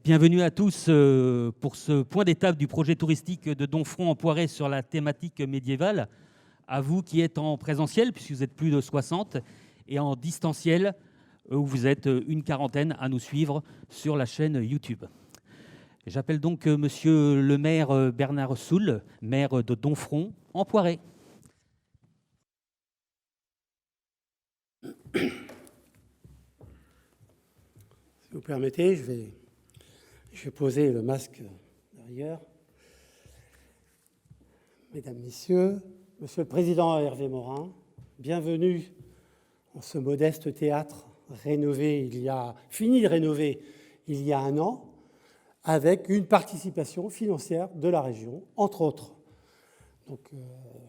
Bienvenue à tous pour ce point d'étape du projet touristique de Domfront en Poiré sur la thématique médiévale. À vous qui êtes en présentiel, puisque vous êtes plus de 60, et en distanciel, où vous êtes une quarantaine à nous suivre sur la chaîne YouTube. J'appelle donc monsieur le maire Bernard Soule, maire de Domfront en Poiré. Si vous permettez, je vais poser le masque derrière. Mesdames, Messieurs, Monsieur le Président Hervé Morin, bienvenue en ce modeste théâtre rénové fini de rénover il y a un an, avec une participation financière de la région, entre autres. Donc,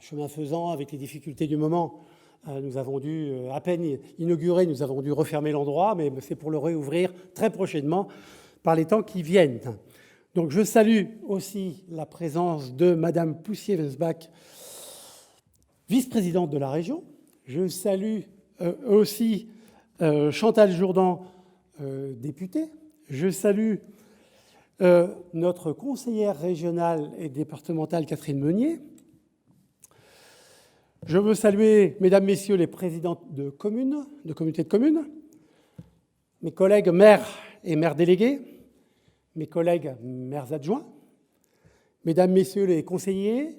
chemin faisant, avec les difficultés du moment, nous avons dû, à peine inaugurer, nous avons dû refermer l'endroit, mais c'est pour le réouvrir très prochainement par les temps qui viennent. Donc je salue aussi la présence de Madame Poussier-Welsbach, vice-présidente de la région. Je salue aussi Chantal Jourdan, députée. Je salue notre conseillère régionale et départementale Catherine Meunier. Je veux saluer, Mesdames, Messieurs, les présidents de communes, de communautés de communes, mes collègues maires et maires délégués, mes collègues maires adjoints, Mesdames, Messieurs les conseillers,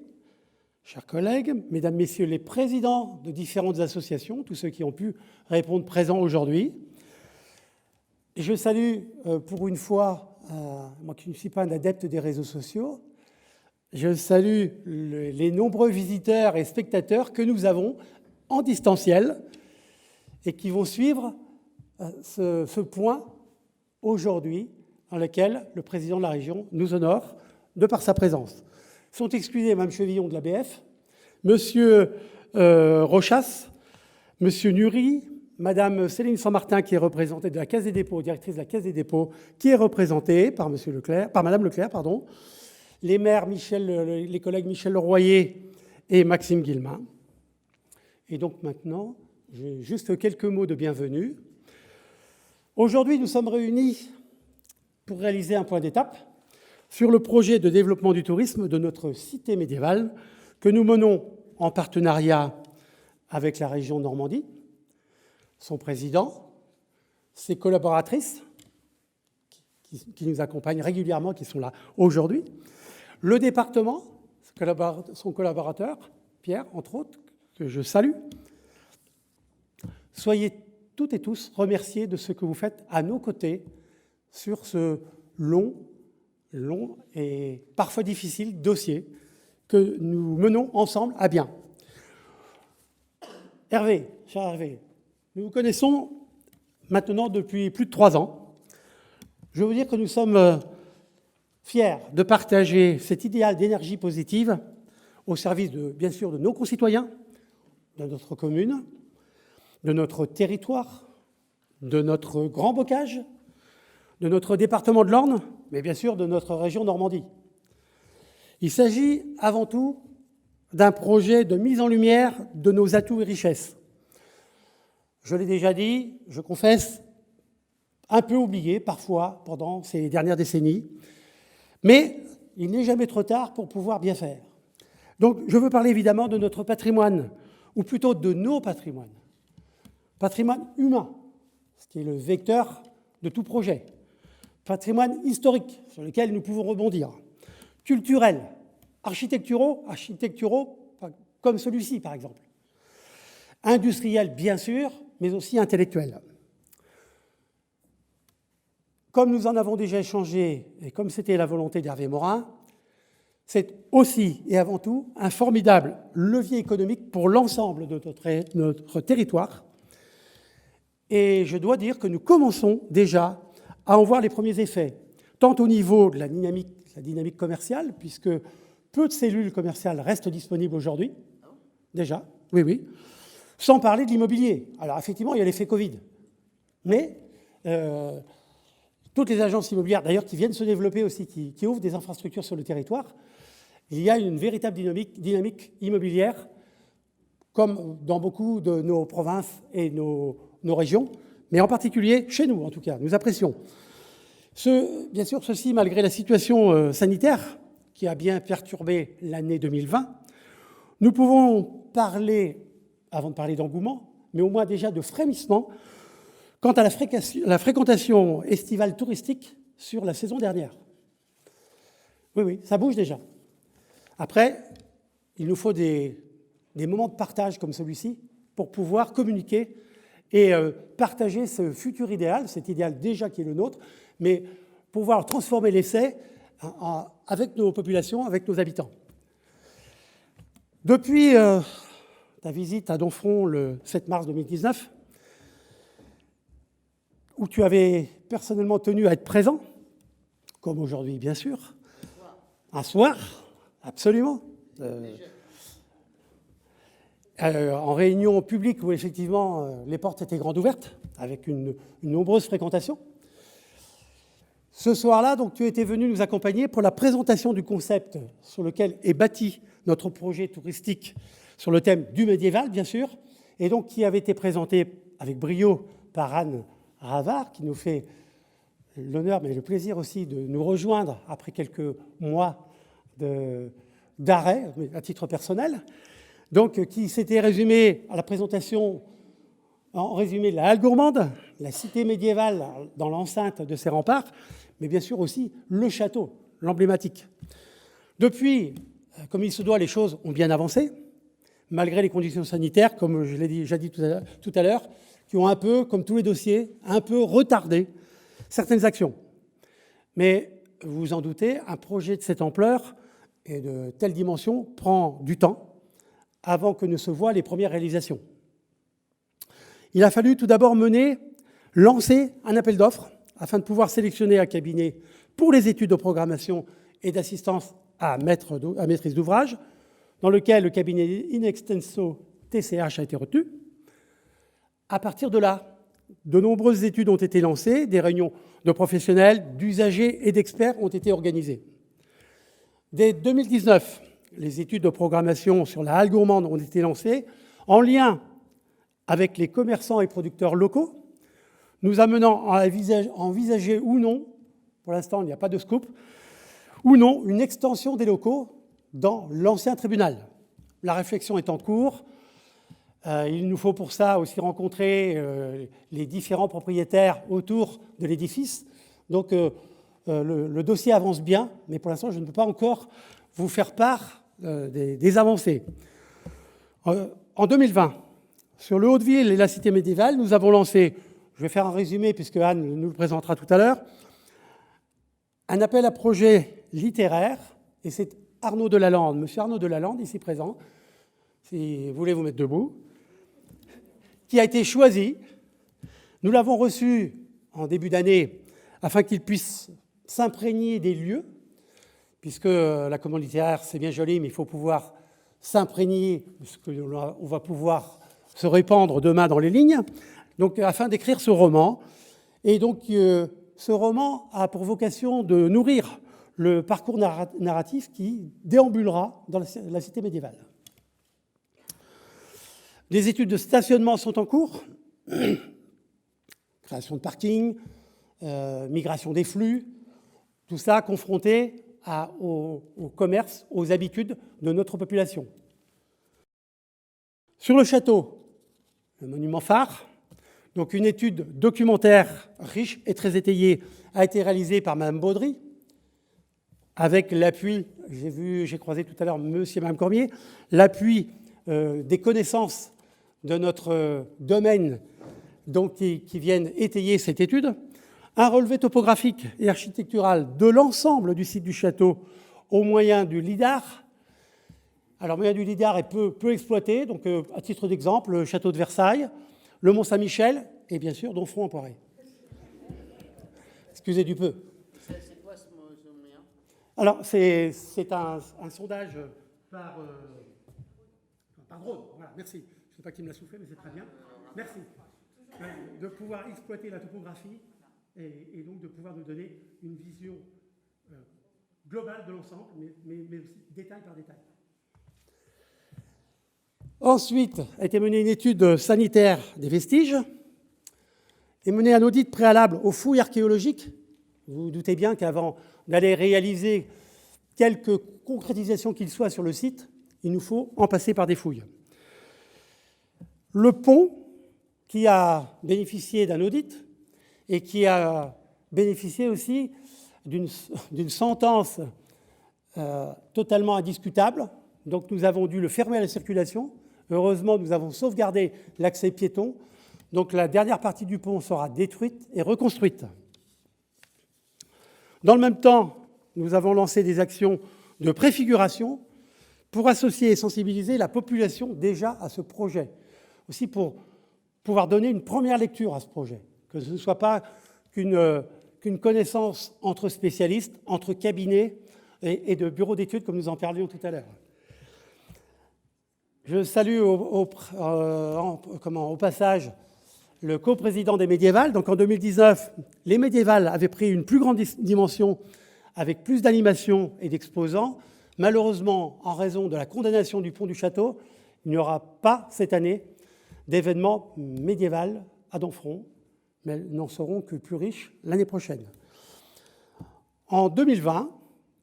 chers collègues, Mesdames, Messieurs les présidents de différentes associations, tous ceux qui ont pu répondre présents aujourd'hui. Et je salue pour une fois, moi qui ne suis pas un adepte des réseaux sociaux, je salue les nombreux visiteurs et spectateurs que nous avons en distanciel et qui vont suivre ce point aujourd'hui dans lequel le président de la région nous honore de par sa présence. Sont excusés Mme Chevillon de l'ABF, M. Rochas, M. Nury, Mme Céline Saint-Martin qui est représentée de la Caisse des dépôts, directrice de la Caisse des dépôts, qui est représentée par Mme Leclerc, les maires, les collègues Michel Leroyer et Maxime Guillemin. Et donc maintenant, j'ai juste quelques mots de bienvenue. Aujourd'hui, nous sommes réunis pour réaliser un point d'étape sur le projet de développement du tourisme de notre cité médiévale que nous menons en partenariat avec la région Normandie, son président, ses collaboratrices qui nous accompagnent régulièrement, qui sont là aujourd'hui, le département, son collaborateur, Pierre, entre autres, que je salue. Soyez toutes et tous remerciés de ce que vous faites à nos côtés sur ce long et parfois difficile dossier que nous menons ensemble à bien. Hervé, cher Hervé, nous vous connaissons maintenant depuis plus de 3 ans. Je veux vous dire que nous sommes fiers de partager cet idéal d'énergie positive au service, bien sûr, de nos concitoyens, de notre commune, de notre territoire, de notre Grand Bocage, de notre département de l'Orne, mais bien sûr de notre région Normandie. Il s'agit avant tout d'un projet de mise en lumière de nos atouts et richesses. Je l'ai déjà dit, je confesse, un peu oublié parfois pendant ces dernières décennies, mais il n'est jamais trop tard pour pouvoir bien faire. Donc je veux parler évidemment de notre patrimoine, ou plutôt de nos patrimoines. Patrimoine humain, ce qui est le vecteur de tout projet. Patrimoine historique, sur lequel nous pouvons rebondir. Culturel, architecturaux, comme celui-ci par exemple. Industriel, bien sûr, mais aussi intellectuel. Comme nous en avons déjà échangé, et comme c'était la volonté d'Hervé Morin, c'est aussi et avant tout un formidable levier économique pour l'ensemble de notre territoire. Et je dois dire que nous commençons déjà à en voir les premiers effets, tant au niveau de la dynamique commerciale, puisque peu de cellules commerciales restent disponibles aujourd'hui, déjà, oui, sans parler de l'immobilier. Alors effectivement, il y a l'effet Covid, mais toutes les agences immobilières, d'ailleurs, qui viennent se développer aussi, qui ouvrent des infrastructures sur le territoire, il y a une véritable dynamique immobilière, comme dans beaucoup de nos provinces et nos régions, mais en particulier chez nous, en tout cas, nous apprécions. Bien sûr, ceci malgré la situation sanitaire qui a bien perturbé l'année 2020. Nous pouvons parler, avant de parler d'engouement, mais au moins déjà de frémissement quant à la fréquentation estivale touristique sur la saison dernière. Oui, ça bouge déjà. Après, il nous faut des moments de partage comme celui-ci pour pouvoir communiquer et partager ce futur idéal, cet idéal déjà qui est le nôtre, mais pouvoir transformer l'essai avec nos populations, avec nos habitants. Depuis ta visite à Domfront le 7 mars 2019, où tu avais personnellement tenu à être présent, comme aujourd'hui bien sûr, un soir, absolument, en réunion publique où effectivement les portes étaient grandes ouvertes, avec une nombreuse fréquentation. Ce soir-là, donc, tu étais venu nous accompagner pour la présentation du concept sur lequel est bâti notre projet touristique sur le thème du médiéval, bien sûr, et donc qui avait été présenté avec brio par Anne Ravard, qui nous fait l'honneur, mais le plaisir aussi de nous rejoindre après quelques mois d'arrêt, à titre personnel, donc qui s'était résumé à la présentation, en résumé, la Halle Gourmande, la cité médiévale dans l'enceinte de ses remparts, mais bien sûr aussi le château, l'emblématique. Depuis, comme il se doit, les choses ont bien avancé, malgré les conditions sanitaires, comme je l'ai déjà dit tout à l'heure, qui ont un peu, comme tous les dossiers, un peu retardé certaines actions. Mais vous vous en doutez, un projet de cette ampleur et de telle dimension prend du temps avant que ne se voient les premières réalisations. Il a fallu tout d'abord lancer un appel d'offres afin de pouvoir sélectionner un cabinet pour les études de programmation et d'assistance à maîtrise d'ouvrage, dans lequel le cabinet In Extenso TCH a été retenu. À partir de là, de nombreuses études ont été lancées, des réunions de professionnels, d'usagers et d'experts ont été organisées. Dès 2019, les études de programmation sur la Halle Gourmande ont été lancées en lien avec les commerçants et producteurs locaux, nous amenant à envisager ou non, pour l'instant il n'y a pas de scoop, ou non une extension des locaux dans l'ancien tribunal. La réflexion est en cours. Il nous faut pour ça aussi rencontrer les différents propriétaires autour de l'édifice. Donc le dossier avance bien, mais pour l'instant je ne peux pas encore vous faire part des avancées. En 2020, sur le Haut-de-Ville et la cité médiévale, nous avons lancé, je vais faire un résumé puisque Anne nous le présentera tout à l'heure, un appel à projet littéraire, et c'est Arnaud Delalande, monsieur Arnaud Delalande, ici présent, si vous voulez vous mettre debout, qui a été choisi. Nous l'avons reçu en début d'année afin qu'il puisse s'imprégner des lieux, puisque la commande littéraire, c'est bien joli, mais il faut pouvoir s'imprégner, puisqu'on va pouvoir se répandre demain dans les lignes, donc afin d'écrire ce roman. Et donc, ce roman a pour vocation de nourrir le parcours narratif qui déambulera dans la cité médiévale. Les études de stationnement sont en cours, création de parking, migration des flux, tout ça confronté au commerce, aux habitudes de notre population. Sur le château, le monument phare, donc une étude documentaire riche et très étayée a été réalisée par Mme Baudry, avec l'appui, j'ai croisé tout à l'heure monsieur et Mme Cormier, l'appui des connaissances de notre domaine donc, qui viennent étayer cette étude, un relevé topographique et architectural de l'ensemble du site du château au moyen du LIDAR. Alors, le moyen du LIDAR est peu exploité, donc à titre d'exemple, le château de Versailles, le Mont-Saint-Michel et bien sûr Domfront-en-Poiré. Excusez du peu. C'est quoi ce moyen? Alors, c'est un sondage par drone. Voilà, merci. Je ne sais pas qui me l'a soufflé, mais c'est très bien. Merci. De pouvoir exploiter la topographie et donc de pouvoir nous donner une vision globale de l'ensemble, mais aussi détail par détail. Ensuite, a été menée une étude sanitaire des vestiges et menée un audit préalable aux fouilles archéologiques Vous vous doutez bien qu'avant d'aller réaliser quelque concrétisation qu'il soit sur le site, il nous faut en passer par des fouilles. Le pont, qui a bénéficié d'un audit et qui a bénéficié aussi d'une sentence totalement indiscutable. Donc nous avons dû le fermer à la circulation. Heureusement, nous avons sauvegardé l'accès piéton. Donc la dernière partie du pont sera détruite et reconstruite. Dans le même temps, nous avons lancé des actions de préfiguration pour associer et sensibiliser la population déjà à ce projet. Aussi pour pouvoir donner une première lecture à ce projet, que ce ne soit pas qu'une connaissance entre spécialistes, entre cabinets et de bureaux d'études, comme nous en parlions tout à l'heure. Je salue au passage le coprésident des Médiévales. Donc en 2019, les Médiévales avaient pris une plus grande dimension avec plus d'animation et d'exposants. Malheureusement, en raison de la condamnation du pont du Château, il n'y aura pas cette année d'événements médiéval à Donfront, mais n'en seront que plus riches l'année prochaine. En 2020,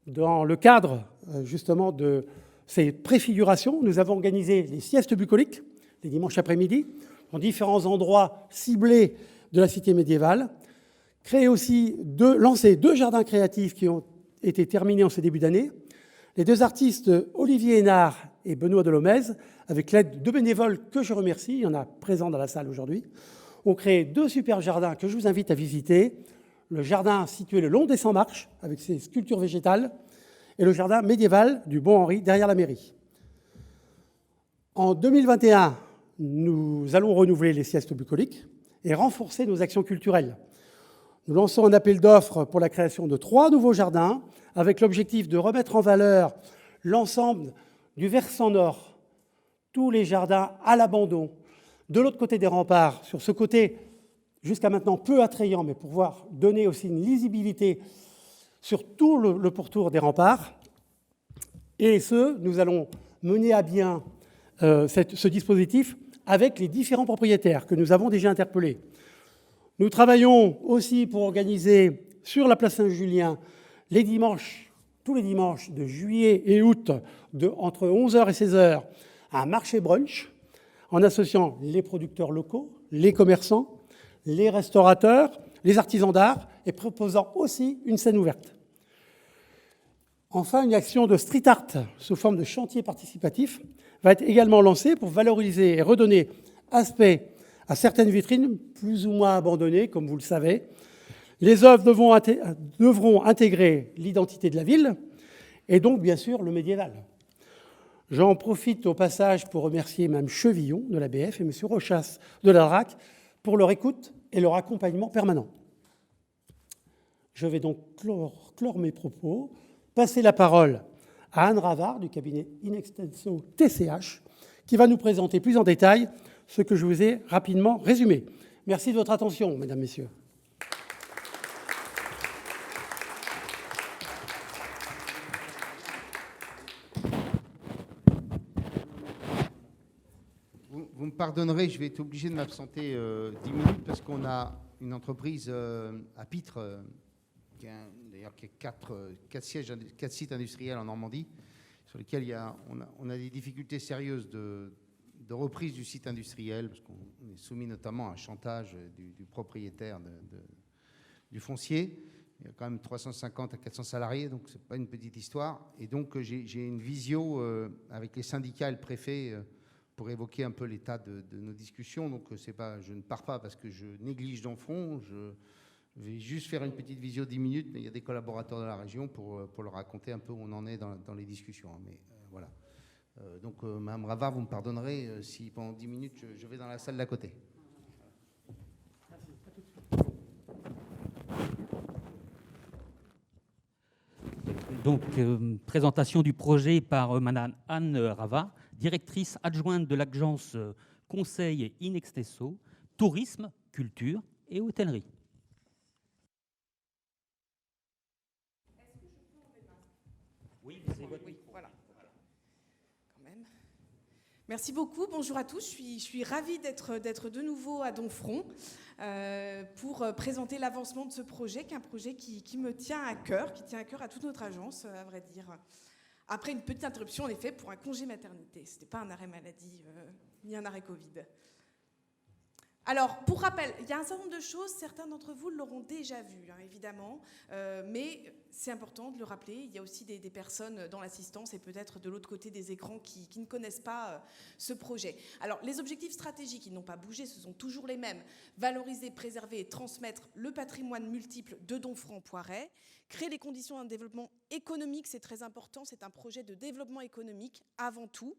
dans le cadre justement de ces préfigurations, nous avons organisé les siestes bucoliques, les dimanches après-midi, dans différents endroits ciblés de la cité médiévale, lancé 2 jardins créatifs qui ont été terminés en ce début d'année. Les 2 artistes, Olivier Hénard et Benoît Delomez, avec l'aide de bénévoles que je remercie, il y en a présents dans la salle aujourd'hui, ont créé 2 super jardins que je vous invite à visiter. Le jardin situé le long des 100 marches, avec ses sculptures végétales, et le jardin médiéval du Bon-Henri, derrière la mairie. En 2021, nous allons renouveler les siestes bucoliques et renforcer nos actions culturelles. Nous lançons un appel d'offres pour la création de 3 nouveaux jardins, avec l'objectif de remettre en valeur l'ensemble du versant nord, tous les jardins à l'abandon, de l'autre côté des remparts, sur ce côté jusqu'à maintenant peu attrayant, mais pour pouvoir donner aussi une lisibilité sur tout le pourtour des remparts. Et nous allons mener à bien ce dispositif avec les différents propriétaires que nous avons déjà interpellés. Nous travaillons aussi pour organiser sur la place Saint-Julien tous les dimanches de juillet et août, entre 11h et 16h, un marché brunch en associant les producteurs locaux, les commerçants, les restaurateurs, les artisans d'art et proposant aussi une scène ouverte. Enfin, une action de street art sous forme de chantier participatif va être également lancée pour valoriser et redonner aspect à certaines vitrines plus ou moins abandonnées, comme vous le savez. Les œuvres devront intégrer l'identité de la ville et donc, bien sûr, le médiéval. J'en profite au passage pour remercier Mme Chevillon de l'ABF et M. Rochas de la DRAC pour leur écoute et leur accompagnement permanent. Je vais donc clore mes propos, passer la parole à Anne Ravard du cabinet Inextenso TCH qui va nous présenter plus en détail ce que je vous ai rapidement résumé. Merci de votre attention, mesdames, messieurs. Vous me pardonnerez, je vais être obligé de m'absenter 10 minutes parce qu'on a une entreprise à Pitre, qui a 4 sites industriels en Normandie, sur lesquels on a des difficultés sérieuses de reprise du site industriel, parce qu'on est soumis notamment à un chantage du propriétaire du foncier. Il y a quand même 350 à 400 salariés, donc ce n'est pas une petite histoire. Et donc j'ai une visio avec les syndicats et le préfet pour évoquer un peu l'état de nos discussions. Donc je ne pars pas parce que je néglige Donfront, je vais juste faire une petite visio de 10 minutes, mais il y a des collaborateurs de la région pour leur raconter un peu où on en est dans les discussions. Mais voilà. Donc, Mme Ravard, vous me pardonnerez si pendant 10 minutes, je vais dans la salle d'à côté. Donc, présentation du projet par Mme Anne Ravard, directrice adjointe de l'agence Conseil Inextesso, Tourisme, Culture et Hôtellerie. Oui, voilà. Quand même. Merci beaucoup, bonjour à tous. Je suis ravie d'être de nouveau à Domfront pour présenter l'avancement de ce projet, qui est un projet qui me tient à cœur, qui tient à cœur à toute notre agence, à vrai dire. Après une petite interruption, en effet, pour un congé maternité. Ce n'était pas un arrêt maladie, ni un arrêt Covid. Alors, pour rappel, il y a un certain nombre de choses, certains d'entre vous l'auront déjà vu, hein, évidemment, mais c'est important de le rappeler. Il y a aussi des personnes dans l'assistance et peut-être de l'autre côté des écrans qui ne connaissent pas ce projet. Alors, les objectifs stratégiques, ils n'ont pas bougé, ce sont toujours les mêmes. Valoriser, préserver et transmettre le patrimoine multiple de Domfront-Poiret, créer les conditions d'un développement économique, c'est très important, c'est un projet de développement économique avant tout.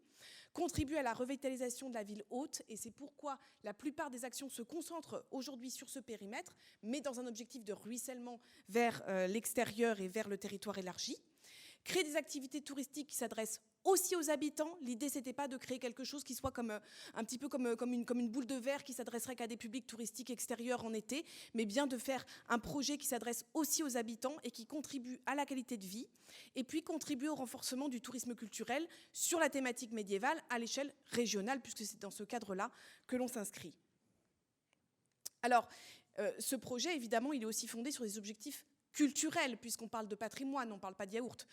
Contribuer à la revitalisation de la ville haute, et c'est pourquoi la plupart des actions se concentrent aujourd'hui sur ce périmètre, mais dans un objectif de ruissellement vers l'extérieur et vers le territoire élargi. Créer des activités touristiques qui s'adressent aussi aux habitants. L'idée, c'était pas de créer quelque chose qui soit comme un petit peu comme une boule de verre qui s'adresserait qu'à des publics touristiques extérieurs en été, mais bien de faire un projet qui s'adresse aussi aux habitants et qui contribue à la qualité de vie, et puis contribuer au renforcement du tourisme culturel sur la thématique médiévale à l'échelle régionale, puisque c'est dans ce cadre-là que l'on s'inscrit. Alors, ce projet, évidemment, il est aussi fondé sur des objectifs culturels, puisqu'on parle de patrimoine, on ne parle pas de yaourt.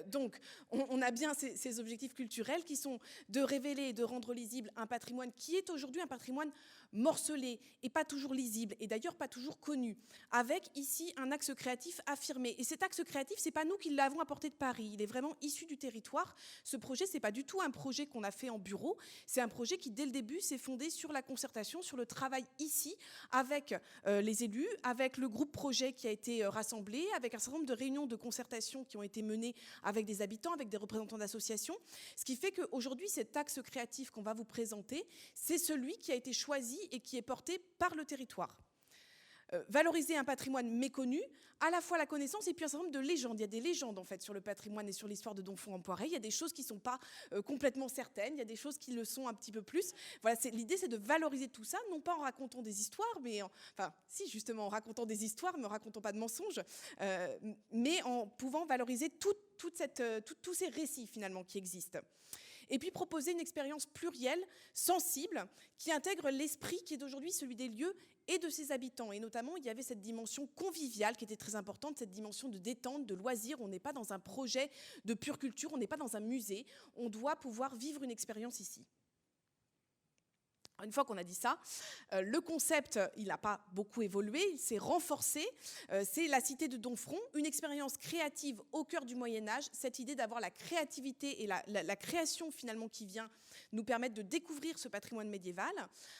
Donc, on a bien ces objectifs culturels qui sont de révéler et de rendre lisible un patrimoine qui est aujourd'hui un patrimoine morcelé et pas toujours lisible, et d'ailleurs pas toujours connu, avec ici un axe créatif affirmé. Et cet axe créatif, ce n'est pas nous qui l'avons apporté de Paris, il est vraiment issu du territoire. Ce projet, ce n'est pas du tout un projet qu'on a fait en bureau, c'est un projet qui, dès le début, s'est fondé sur la concertation, sur le travail ici, avec les élus, avec le groupe projet qui a été rassemblé, avec un certain nombre de réunions de concertation qui ont été menées avec des habitants, avec des représentants d'associations, ce qui fait qu'aujourd'hui, cet axe créatif qu'on va vous présenter, c'est celui qui a été choisi et qui est porté par le territoire. Valoriser un patrimoine méconnu, à la fois la connaissance et puis un certain nombre de légendes. Il y a des légendes en fait sur le patrimoine et sur l'histoire de Domfront-en-Poiret. Il y a des choses qui ne sont pas complètement certaines, il y a des choses qui le sont un petit peu plus. Voilà, l'idée c'est de valoriser tout ça, non pas en racontant des histoires, mais enfin si justement en racontant des histoires, mais en racontant pas de mensonges, mais en pouvant valoriser tous ces récits finalement qui existent. Et puis proposer une expérience plurielle, sensible, qui intègre l'esprit qui est aujourd'hui celui des lieux et de ses habitants. Et notamment, il y avait cette dimension conviviale qui était très importante, cette dimension de détente, de loisir. On n'est pas dans un projet de pure culture, on n'est pas dans un musée. On doit pouvoir vivre une expérience ici. Une fois qu'on a dit ça, le concept, il n'a pas beaucoup évolué, il s'est renforcé. C'est la cité de Domfront, une expérience créative au cœur du Moyen-Âge. Cette idée d'avoir la créativité et la création finalement qui vient nous permettre de découvrir ce patrimoine médiéval,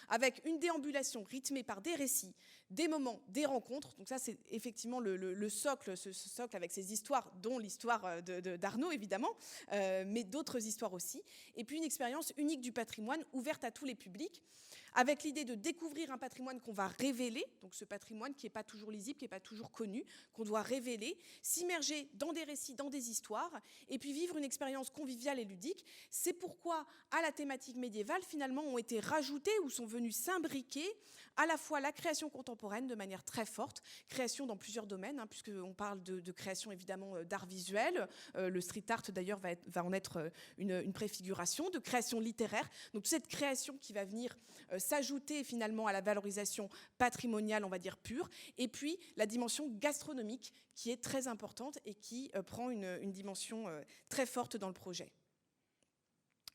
avec une déambulation rythmée par des récits, des moments, des rencontres. Donc ça, c'est effectivement le socle, ce socle avec ces histoires, dont l'histoire d'Arnaud, évidemment, mais d'autres histoires aussi. Et puis une expérience unique du patrimoine, ouverte à tous les publics, avec l'idée de découvrir un patrimoine qu'on va révéler, donc ce patrimoine qui n'est pas toujours lisible, qui n'est pas toujours connu, qu'on doit révéler, s'immerger dans des récits, dans des histoires, et puis vivre une expérience conviviale et ludique. C'est pourquoi, à la thématique médiévale, finalement, ont été rajoutés ou sont venus s'imbriquer à la fois la création contemporaine de manière très forte, création dans plusieurs domaines, hein, puisqu'on parle de création évidemment d'art visuel, le street art d'ailleurs va en être une préfiguration, de création littéraire, donc toute cette création qui va venir s'ajouter finalement à la valorisation patrimoniale, on va dire pure, et puis la dimension gastronomique qui est très importante et qui prend une dimension très forte dans le projet.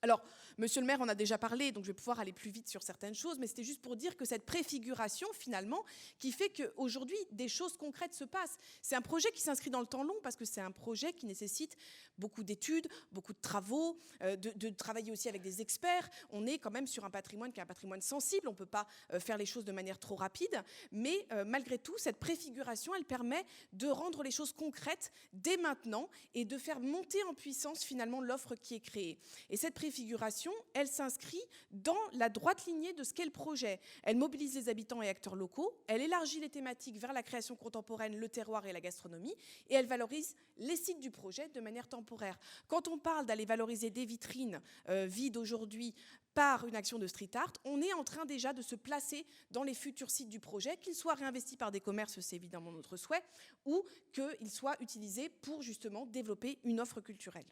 Alors, monsieur le maire en a déjà parlé, donc je vais pouvoir aller plus vite sur certaines choses, mais c'était juste pour dire que cette préfiguration, finalement, qui fait qu'aujourd'hui, des choses concrètes se passent. C'est un projet qui s'inscrit dans le temps long, parce que c'est un projet qui nécessite beaucoup d'études, beaucoup de travaux, de travailler aussi avec des experts. On est quand même sur un patrimoine qui est un patrimoine sensible, on ne peut pas faire les choses de manière trop rapide, mais malgré tout, cette préfiguration, elle permet de rendre les choses concrètes dès maintenant et de faire monter en puissance, finalement, l'offre qui est créée. Et cette préfiguration, elle s'inscrit dans la droite lignée de ce qu'est le projet. Elle mobilise les habitants et acteurs locaux, elle élargit les thématiques vers la création contemporaine, le terroir et la gastronomie, et elle valorise les sites du projet de manière temporaire. Quand on parle d'aller valoriser des vitrines vides aujourd'hui par une action de street art, on est en train déjà de se placer dans les futurs sites du projet, qu'ils soient réinvestis par des commerces, c'est évidemment notre souhait, ou qu'ils soient utilisés pour justement développer une offre culturelle.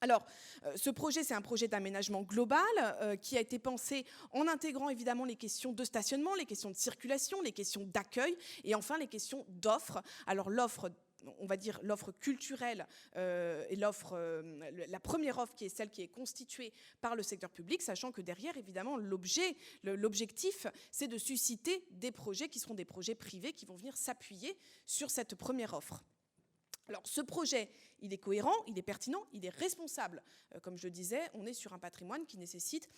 Alors, ce projet, c'est un projet d'aménagement global qui a été pensé en intégrant évidemment les questions de stationnement, les questions de circulation, les questions d'accueil et enfin les questions d'offres. Alors l'offre, on va dire l'offre culturelle et la première offre qui est celle qui est constituée par le secteur public, sachant que derrière, évidemment, l'objectif, c'est de susciter des projets qui seront des projets privés qui vont venir s'appuyer sur cette première offre. Alors ce projet, il est cohérent, il est pertinent, il est responsable. Comme je le disais, on est sur un patrimoine qui nécessite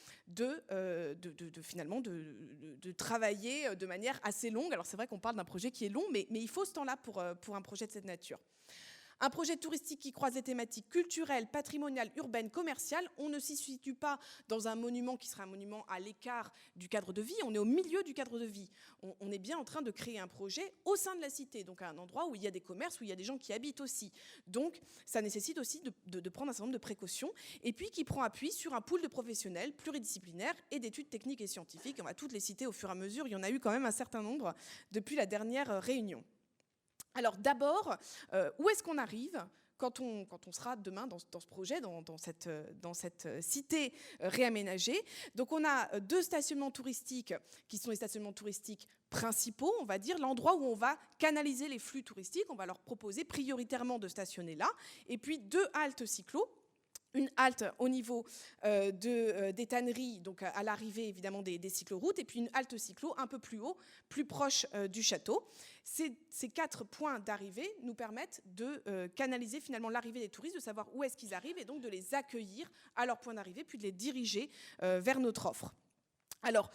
finalement de travailler de manière assez longue. Alors c'est vrai qu'on parle d'un projet qui est long, mais il faut ce temps-là pour un projet de cette nature. Un projet touristique qui croise des thématiques culturelles, patrimoniales, urbaines, commerciales. On ne s'y situe pas dans un monument qui sera un monument à l'écart du cadre de vie. On est au milieu du cadre de vie. On est bien en train de créer un projet au sein de la cité, donc à un endroit où il y a des commerces, où il y a des gens qui habitent aussi. Donc ça nécessite aussi de prendre un certain nombre de précautions. Et puis qui prend appui sur un pool de professionnels pluridisciplinaires et d'études techniques et scientifiques. On va toutes les citer au fur et à mesure. Il y en a eu quand même un certain nombre depuis la dernière réunion. Alors d'abord, où est-ce qu'on arrive quand on sera demain dans ce projet, dans cette cité réaménagée? Donc on a 2 stationnements touristiques qui sont les stationnements touristiques principaux, on va dire, l'endroit où on va canaliser les flux touristiques. On va leur proposer prioritairement de stationner là. Et puis 2 haltes cyclos. Une halte au niveau des tanneries, donc à l'arrivée évidemment des cycloroutes, et puis une halte cyclo un peu plus haut, plus proche du château. Ces 4 points d'arrivée nous permettent de canaliser finalement l'arrivée des touristes, de savoir où est-ce qu'ils arrivent, et donc de les accueillir à leur point d'arrivée, puis de les diriger vers notre offre. Alors,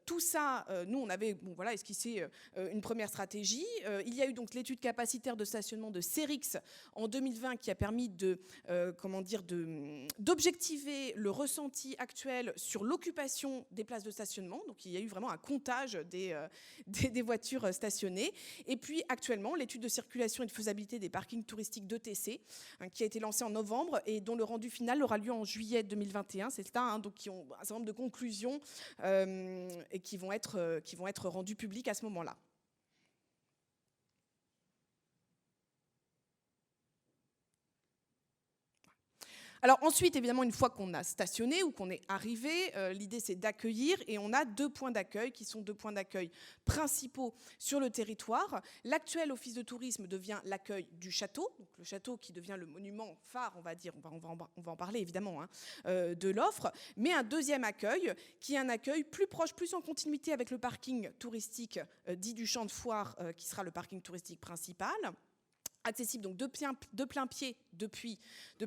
tout ça, nous, on avait esquissé une première stratégie. Il y a eu donc l'étude capacitaire de stationnement de CERIX en 2020 qui a permis d'objectiver le ressenti actuel sur l'occupation des places de stationnement. Donc, il y a eu vraiment un comptage des voitures stationnées. Et puis, actuellement, l'étude de circulation et de faisabilité des parkings touristiques d'ETC, qui a été lancée en novembre et dont le rendu final aura lieu en juillet 2021. C'est ça, donc qui ont un certain nombre de conclusions et qui vont être rendus publics à ce moment-là. Alors ensuite, évidemment, une fois qu'on a stationné ou qu'on est arrivé, l'idée c'est d'accueillir, et on a 2 points d'accueil qui sont 2 points d'accueil principaux sur le territoire. L'actuel office de tourisme devient l'accueil du château, donc le château qui devient le monument phare, on va dire, on va en parler évidemment, de l'offre, mais un deuxième accueil qui est un accueil plus proche, plus en continuité avec le parking touristique dit du champ de foire, qui sera le parking touristique principal, accessible donc de plein pied depuis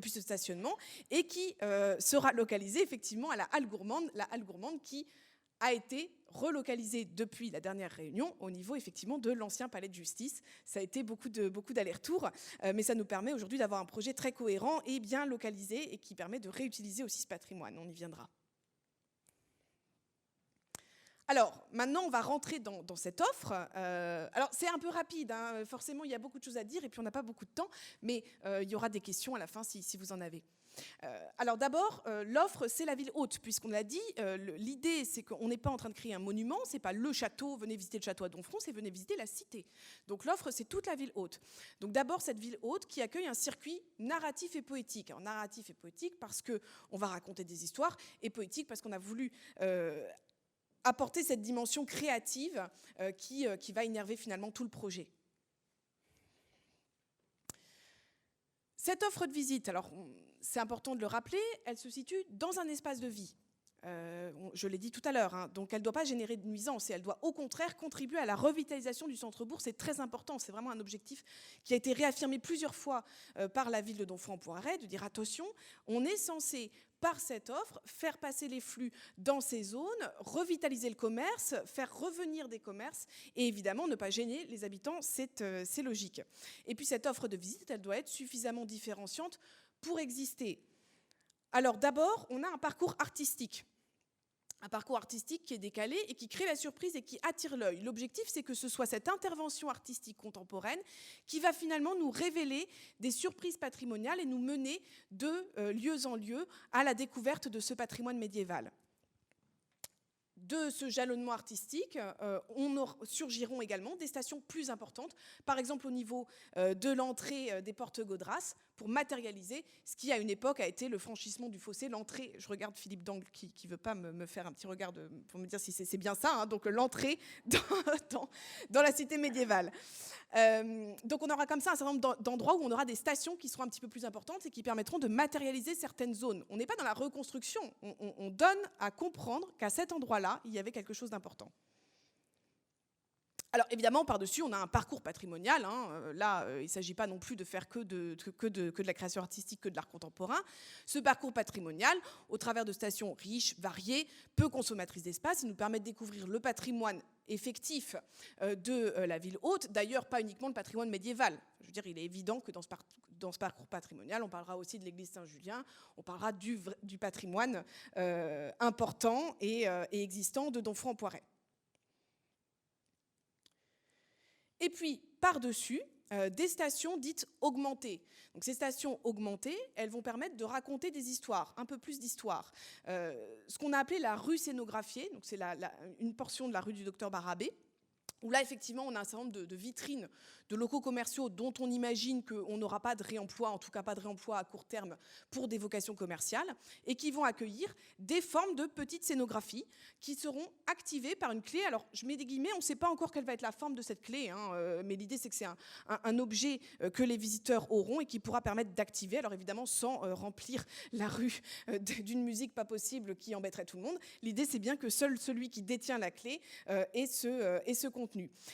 ce stationnement, et qui sera localisé effectivement à la halle gourmande qui a été relocalisée depuis la dernière réunion au niveau effectivement de l'ancien palais de justice. Ça a été beaucoup d'allers-retours, mais ça nous permet aujourd'hui d'avoir un projet très cohérent et bien localisé et qui permet de réutiliser aussi ce patrimoine. On y viendra. Alors, maintenant, on va rentrer dans cette offre. Alors, c'est un peu rapide, forcément, il y a beaucoup de choses à dire et puis on n'a pas beaucoup de temps, mais il y aura des questions à la fin si vous en avez. Alors d'abord, l'offre, c'est la ville haute, puisqu'on l'a dit, l'idée, c'est qu'on n'est pas en train de créer un monument, c'est pas le château, venez visiter le château à Donfront, c'est venez visiter la cité. Donc l'offre, c'est toute la ville haute. Donc d'abord, cette ville haute qui accueille un circuit narratif et poétique. Alors narratif et poétique parce qu'on va raconter des histoires, et poétique parce qu'on a voulu apporter cette dimension créative qui va énerver finalement tout le projet. Cette offre de visite, alors c'est important de le rappeler, elle se situe dans un espace de vie. Je l'ai dit tout à l'heure, donc elle ne doit pas générer de nuisance et elle doit au contraire contribuer à la revitalisation du centre-bourg. C'est très important, c'est vraiment un objectif qui a été réaffirmé plusieurs fois par la ville de Donfront-en-Poiret, de dire attention, on est censé par cette offre, faire passer les flux dans ces zones, revitaliser le commerce, faire revenir des commerces et évidemment ne pas gêner les habitants, c'est logique. Et puis cette offre de visite, elle doit être suffisamment différenciante pour exister. Alors d'abord, on a un parcours artistique. Un parcours artistique qui est décalé et qui crée la surprise et qui attire l'œil. L'objectif, c'est que ce soit cette intervention artistique contemporaine qui va finalement nous révéler des surprises patrimoniales et nous mener de lieu en lieu à la découverte de ce patrimoine médiéval. De ce jalonnement artistique, surgiront également des stations plus importantes, par exemple au niveau de l'entrée des portes Gaudras, pour matérialiser ce qui, à une époque, a été le franchissement du fossé, l'entrée. Je regarde Philippe d'Angle qui ne veut pas me faire un petit regard pour me dire si c'est bien ça, hein, donc l'entrée dans la cité médiévale. Donc on aura comme ça un certain nombre d'endroits où on aura des stations qui seront un petit peu plus importantes et qui permettront de matérialiser certaines zones. On n'est pas dans la reconstruction, on donne à comprendre qu'à cet endroit-là, il y avait quelque chose d'important. Alors évidemment, par-dessus, on a un parcours patrimonial. Hein. Là, il ne s'agit pas non plus de faire que de la création artistique, que de l'art contemporain. Ce parcours patrimonial, au travers de stations riches, variées, peu consommatrices d'espace, il nous permet de découvrir le patrimoine effectif de la ville haute. D'ailleurs, pas uniquement le patrimoine médiéval. Je veux dire, il est évident que dans ce parcours patrimonial, on parlera aussi de l'église Saint-Julien, on parlera du patrimoine important et existant de Domfront-en-Poiret. Et puis, par-dessus, des stations dites augmentées. Donc, ces stations augmentées, elles vont permettre de raconter des histoires, un peu plus d'histoires. Ce qu'on a appelé la rue scénographiée, donc c'est une portion de la rue du Docteur Barabé, où là, effectivement, on a un certain nombre de vitrines, de locaux commerciaux dont on imagine qu'on n'aura pas de réemploi, en tout cas pas de réemploi à court terme pour des vocations commerciales, et qui vont accueillir des formes de petites scénographies qui seront activées par une clé. Alors, je mets des guillemets, on ne sait pas encore quelle va être la forme de cette clé, hein, mais l'idée, c'est que c'est un objet que les visiteurs auront et qui pourra permettre d'activer, alors évidemment, sans remplir la rue d'une musique pas possible qui embêterait tout le monde. L'idée, c'est bien que seul celui qui détient la clé ait ce contenu.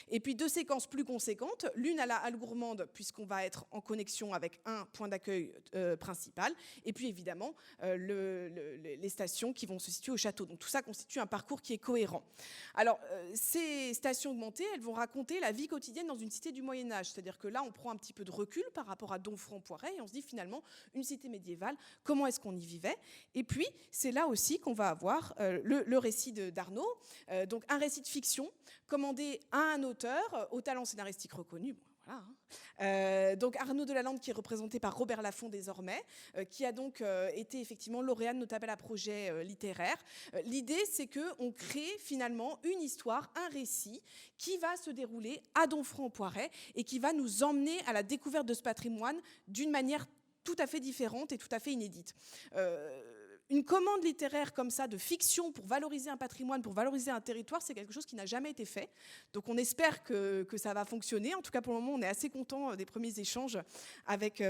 Et puis deux séquences plus conséquentes, l'une à la halle gourmande, puisqu'on va être en connexion avec un point d'accueil principal, et puis évidemment les stations qui vont se situer au château. Donc tout ça constitue un parcours qui est cohérent. Alors ces stations augmentées, elles vont raconter la vie quotidienne dans une cité du Moyen-Âge, c'est-à-dire que là on prend un petit peu de recul par rapport à Domfront-en-Poiret et on se dit finalement une cité médiévale, comment est-ce qu'on y vivait? Et puis c'est là aussi qu'on va avoir le récit d'Arnaud, donc un récit de fiction commandé à un auteur au talent scénaristique reconnu. Bon, voilà, hein. Donc Arnaud Delalande, qui est représenté par Robert Laffont désormais, qui a donc été effectivement lauréat de notre appel à projet littéraire. L'idée, c'est qu'on crée finalement une histoire, un récit qui va se dérouler à Domfront-en-Poiret et qui va nous emmener à la découverte de ce patrimoine d'une manière tout à fait différente et tout à fait inédite. Une commande littéraire comme ça de fiction pour valoriser un patrimoine, pour valoriser un territoire, c'est quelque chose qui n'a jamais été fait. Donc on espère que ça va fonctionner. En tout cas, pour le moment, on est assez content des premiers échanges avec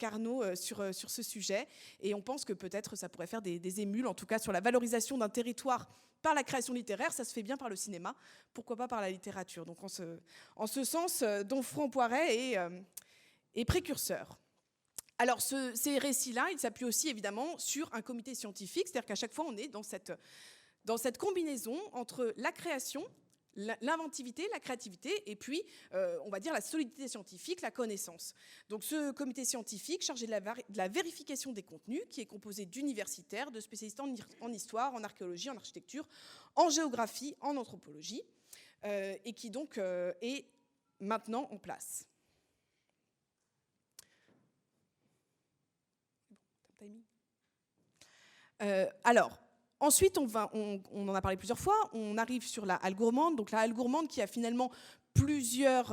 Arnaud sur ce sujet. Et on pense que peut-être ça pourrait faire des émules, en tout cas sur la valorisation d'un territoire par la création littéraire. Ça se fait bien par le cinéma, pourquoi pas par la littérature. Donc en ce sens, Domfront-en-Poiret est précurseur. Alors, ces récits-là, ils s'appuient aussi évidemment sur un comité scientifique, c'est-à-dire qu'à chaque fois, on est dans cette combinaison entre la création, l'inventivité, la créativité, et puis, on va dire, la solidité scientifique, la connaissance. Donc, ce comité scientifique chargé de la vérification des contenus, qui est composé d'universitaires, de spécialistes en histoire, en archéologie, en architecture, en géographie, en anthropologie, et qui donc est maintenant en place. Alors, ensuite, on en a parlé plusieurs fois, on arrive sur la halle gourmande. Donc la halle gourmande qui a finalement plusieurs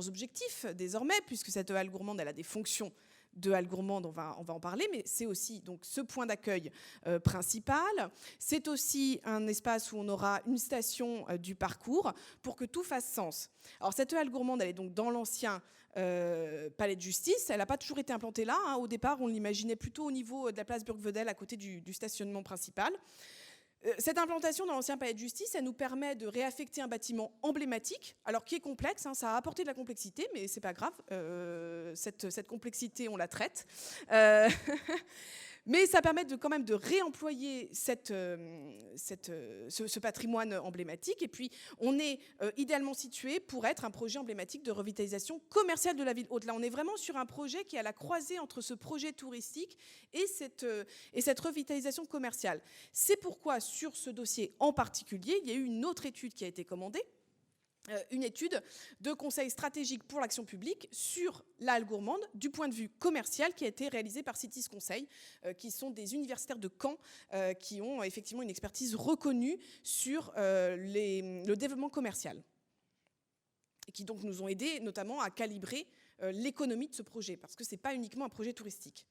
objectifs désormais, puisque cette halle gourmande, elle a des fonctions de halle gourmande, on va en parler, mais c'est aussi donc ce point d'accueil principal. C'est aussi un espace où on aura une station du parcours pour que tout fasse sens. Alors cette halle gourmande, elle est donc dans l'ancien palais de justice. Elle n'a pas toujours été implantée là. Hein. Au départ, on l'imaginait plutôt au niveau de la place Burgvedel, à côté du stationnement principal. Cette implantation dans l'ancien palais de justice, elle nous permet de réaffecter un bâtiment emblématique, alors qui est complexe, hein, ça a apporté de la complexité, mais c'est pas grave, cette complexité, on la traite. Mais ça permet quand même de réemployer ce patrimoine emblématique. Et puis, on est idéalement situé pour être un projet emblématique de revitalisation commerciale de la ville haute. Là, on est vraiment sur un projet qui est à la croisée entre ce projet touristique et cette revitalisation commerciale. C'est pourquoi, sur ce dossier en particulier, il y a eu une autre étude qui a été commandée, une étude de conseil stratégique pour l'action publique sur la halle gourmande du point de vue commercial qui a été réalisée par Citis Conseil, qui sont des universitaires de Caen qui ont effectivement une expertise reconnue sur le développement commercial et qui donc nous ont aidés notamment à calibrer l'économie de ce projet, parce que ce n'est pas uniquement un projet touristique.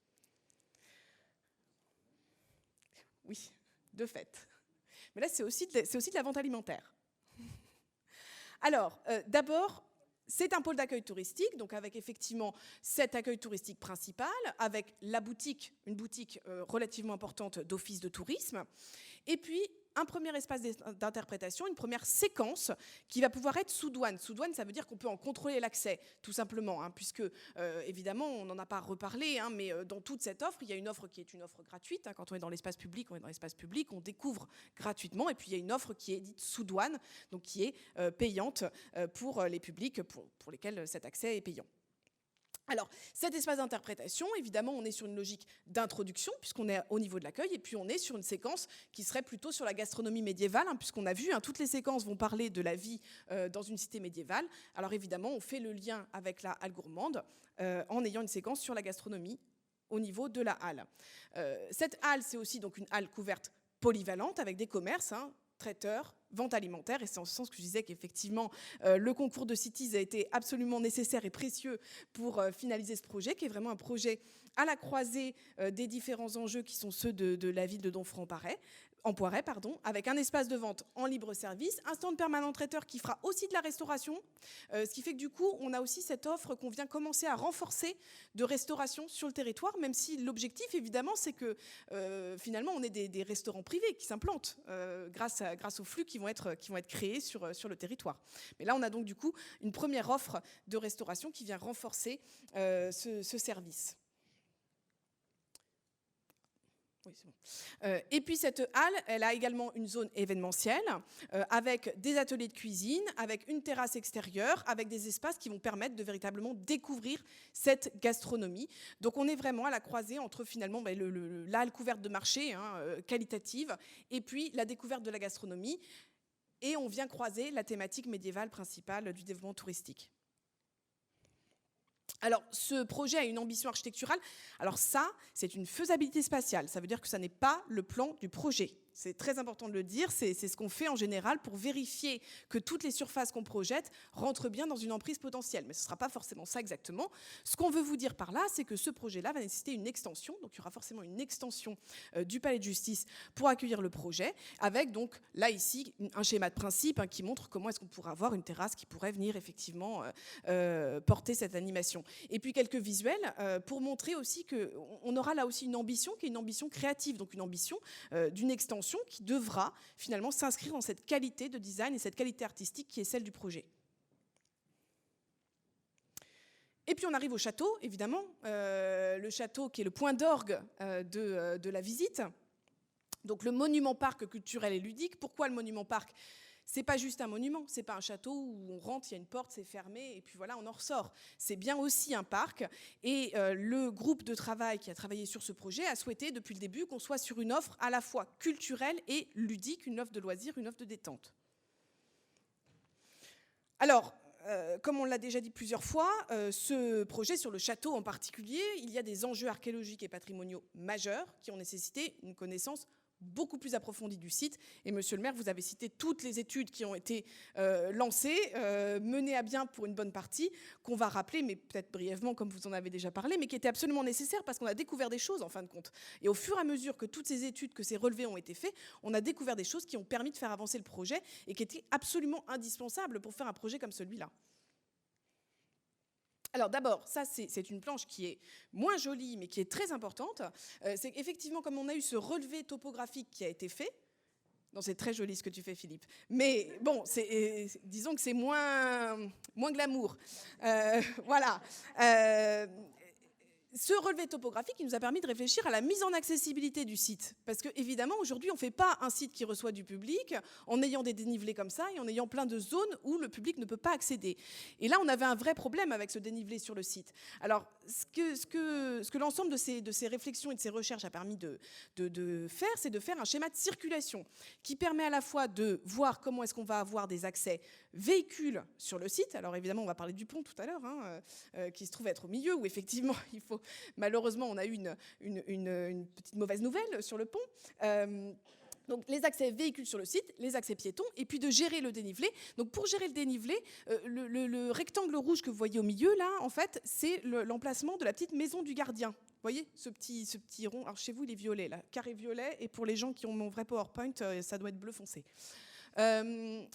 Oui, de fait. Mais là, c'est aussi de la vente alimentaire. Alors, d'abord, c'est un pôle d'accueil touristique, donc avec effectivement cet accueil touristique principal, avec la boutique, une boutique relativement importante d'office de tourisme, et puis un premier espace d'interprétation, une première séquence qui va pouvoir être sous douane. Sous douane, ça veut dire qu'on peut en contrôler l'accès, tout simplement, hein, puisque, évidemment, on n'en a pas reparlé, hein, mais dans toute cette offre, il y a une offre qui est une offre gratuite. Hein, quand on est dans l'espace public, on découvre gratuitement. Et puis, il y a une offre qui est dite sous douane, donc qui est payante pour les publics pour lesquels cet accès est payant. Alors, cet espace d'interprétation, évidemment, on est sur une logique d'introduction, puisqu'on est au niveau de l'accueil, et puis on est sur une séquence qui serait plutôt sur la gastronomie médiévale, hein, puisqu'on a vu, hein, toutes les séquences vont parler de la vie dans une cité médiévale. Alors évidemment, on fait le lien avec la halle gourmande en ayant une séquence sur la gastronomie au niveau de la halle. Cette halle, c'est aussi donc une halle couverte polyvalente avec des commerces, hein, traiteurs, vente alimentaire, et c'est en ce sens que je disais qu'effectivement le concours de Cities a été absolument nécessaire et précieux pour finaliser ce projet, qui est vraiment un projet à la croisée des différents enjeux qui sont ceux de la ville de Donfront-en-Poiret, avec un espace de vente en libre service, un stand permanent traiteur qui fera aussi de la restauration, ce qui fait que du coup, on a aussi cette offre qu'on vient commencer à renforcer de restauration sur le territoire, même si l'objectif, évidemment, c'est que finalement, on ait des restaurants privés qui s'implantent grâce aux flux qui vont être créés sur le territoire. Mais là, on a donc du coup une première offre de restauration qui vient renforcer ce service. Oui, c'est bon. Et puis cette halle, elle a également une zone événementielle avec des ateliers de cuisine, avec une terrasse extérieure, avec des espaces qui vont permettre de véritablement découvrir cette gastronomie. Donc on est vraiment à la croisée entre finalement la halle couverte de marché, hein, qualitative, et puis la découverte de la gastronomie. Et on vient croiser la thématique médiévale principale du développement touristique. Alors, ce projet a une ambition architecturale. Alors ça, c'est une faisabilité spatiale. Ça veut dire que ça n'est pas le plan du projet. C'est très important de le dire. C'est ce qu'on fait en général pour vérifier que toutes les surfaces qu'on projette rentrent bien dans une emprise potentielle. Mais ce ne sera pas forcément ça exactement. Ce qu'on veut vous dire par là, c'est que ce projet-là va nécessiter une extension. Donc, il y aura forcément une extension du palais de justice pour accueillir le projet, avec donc là, ici, un schéma de principe, hein, qui montre comment est-ce qu'on pourrait avoir une terrasse qui pourrait venir effectivement porter cette animation. Et puis quelques visuels pour montrer aussi qu'on aura là aussi une ambition qui est une ambition créative, donc une ambition d'une extension qui devra finalement s'inscrire dans cette qualité de design et cette qualité artistique qui est celle du projet. Et puis on arrive au château, évidemment, le château qui est le point d'orgue de la visite. Donc le monument parc culturel et ludique. Pourquoi le monument parc ? C'est pas juste un monument, c'est pas un château où on rentre, il y a une porte, c'est fermé, et puis voilà, on en ressort. C'est bien aussi un parc. Et le groupe de travail qui a travaillé sur ce projet a souhaité, depuis le début, qu'on soit sur une offre à la fois culturelle et ludique, une offre de loisirs, une offre de détente. Alors, comme on l'a déjà dit plusieurs fois, ce projet sur le château en particulier, il y a des enjeux archéologiques et patrimoniaux majeurs qui ont nécessité une connaissance beaucoup plus approfondie du site. Et monsieur le maire, vous avez cité toutes les études qui ont été lancées, menées à bien pour une bonne partie, qu'on va rappeler, mais peut-être brièvement, comme vous en avez déjà parlé, mais qui étaient absolument nécessaires parce qu'on a découvert des choses, en fin de compte. Et au fur et à mesure que toutes ces études, que ces relevés ont été faits, on a découvert des choses qui ont permis de faire avancer le projet et qui étaient absolument indispensables pour faire un projet comme celui-là. Alors d'abord, ça c'est une planche qui est moins jolie mais qui est très importante. C'est qu'effectivement, comme on a eu ce relevé topographique qui a été fait, non, c'est très joli ce que tu fais, Philippe, mais bon, disons que c'est moins glamour. Voilà. Ce relevé topographique qui nous a permis de réfléchir à la mise en accessibilité du site. Parce qu'évidemment, aujourd'hui, on ne fait pas un site qui reçoit du public en ayant des dénivelés comme ça et en ayant plein de zones où le public ne peut pas accéder. Et là, on avait un vrai problème avec ce dénivelé sur le site. Alors, ce que l'ensemble de ces réflexions et de ces recherches a permis de faire, c'est de faire un schéma de circulation qui permet à la fois de voir comment est-ce qu'on va avoir des accès véhicules sur le site. Alors évidemment, on va parler du pont tout à l'heure, hein, qui se trouve être au milieu, où effectivement, malheureusement, on a eu une petite mauvaise nouvelle sur le pont. Donc les accès véhicules sur le site, les accès piétons, et puis de gérer le dénivelé. Donc pour gérer le dénivelé, le rectangle rouge que vous voyez au milieu, là, en fait, c'est l'emplacement de la petite maison du gardien. Vous voyez ce petit rond. Alors chez vous, il est violet, là, carré violet, et pour les gens qui ont mon vrai PowerPoint, ça doit être bleu foncé.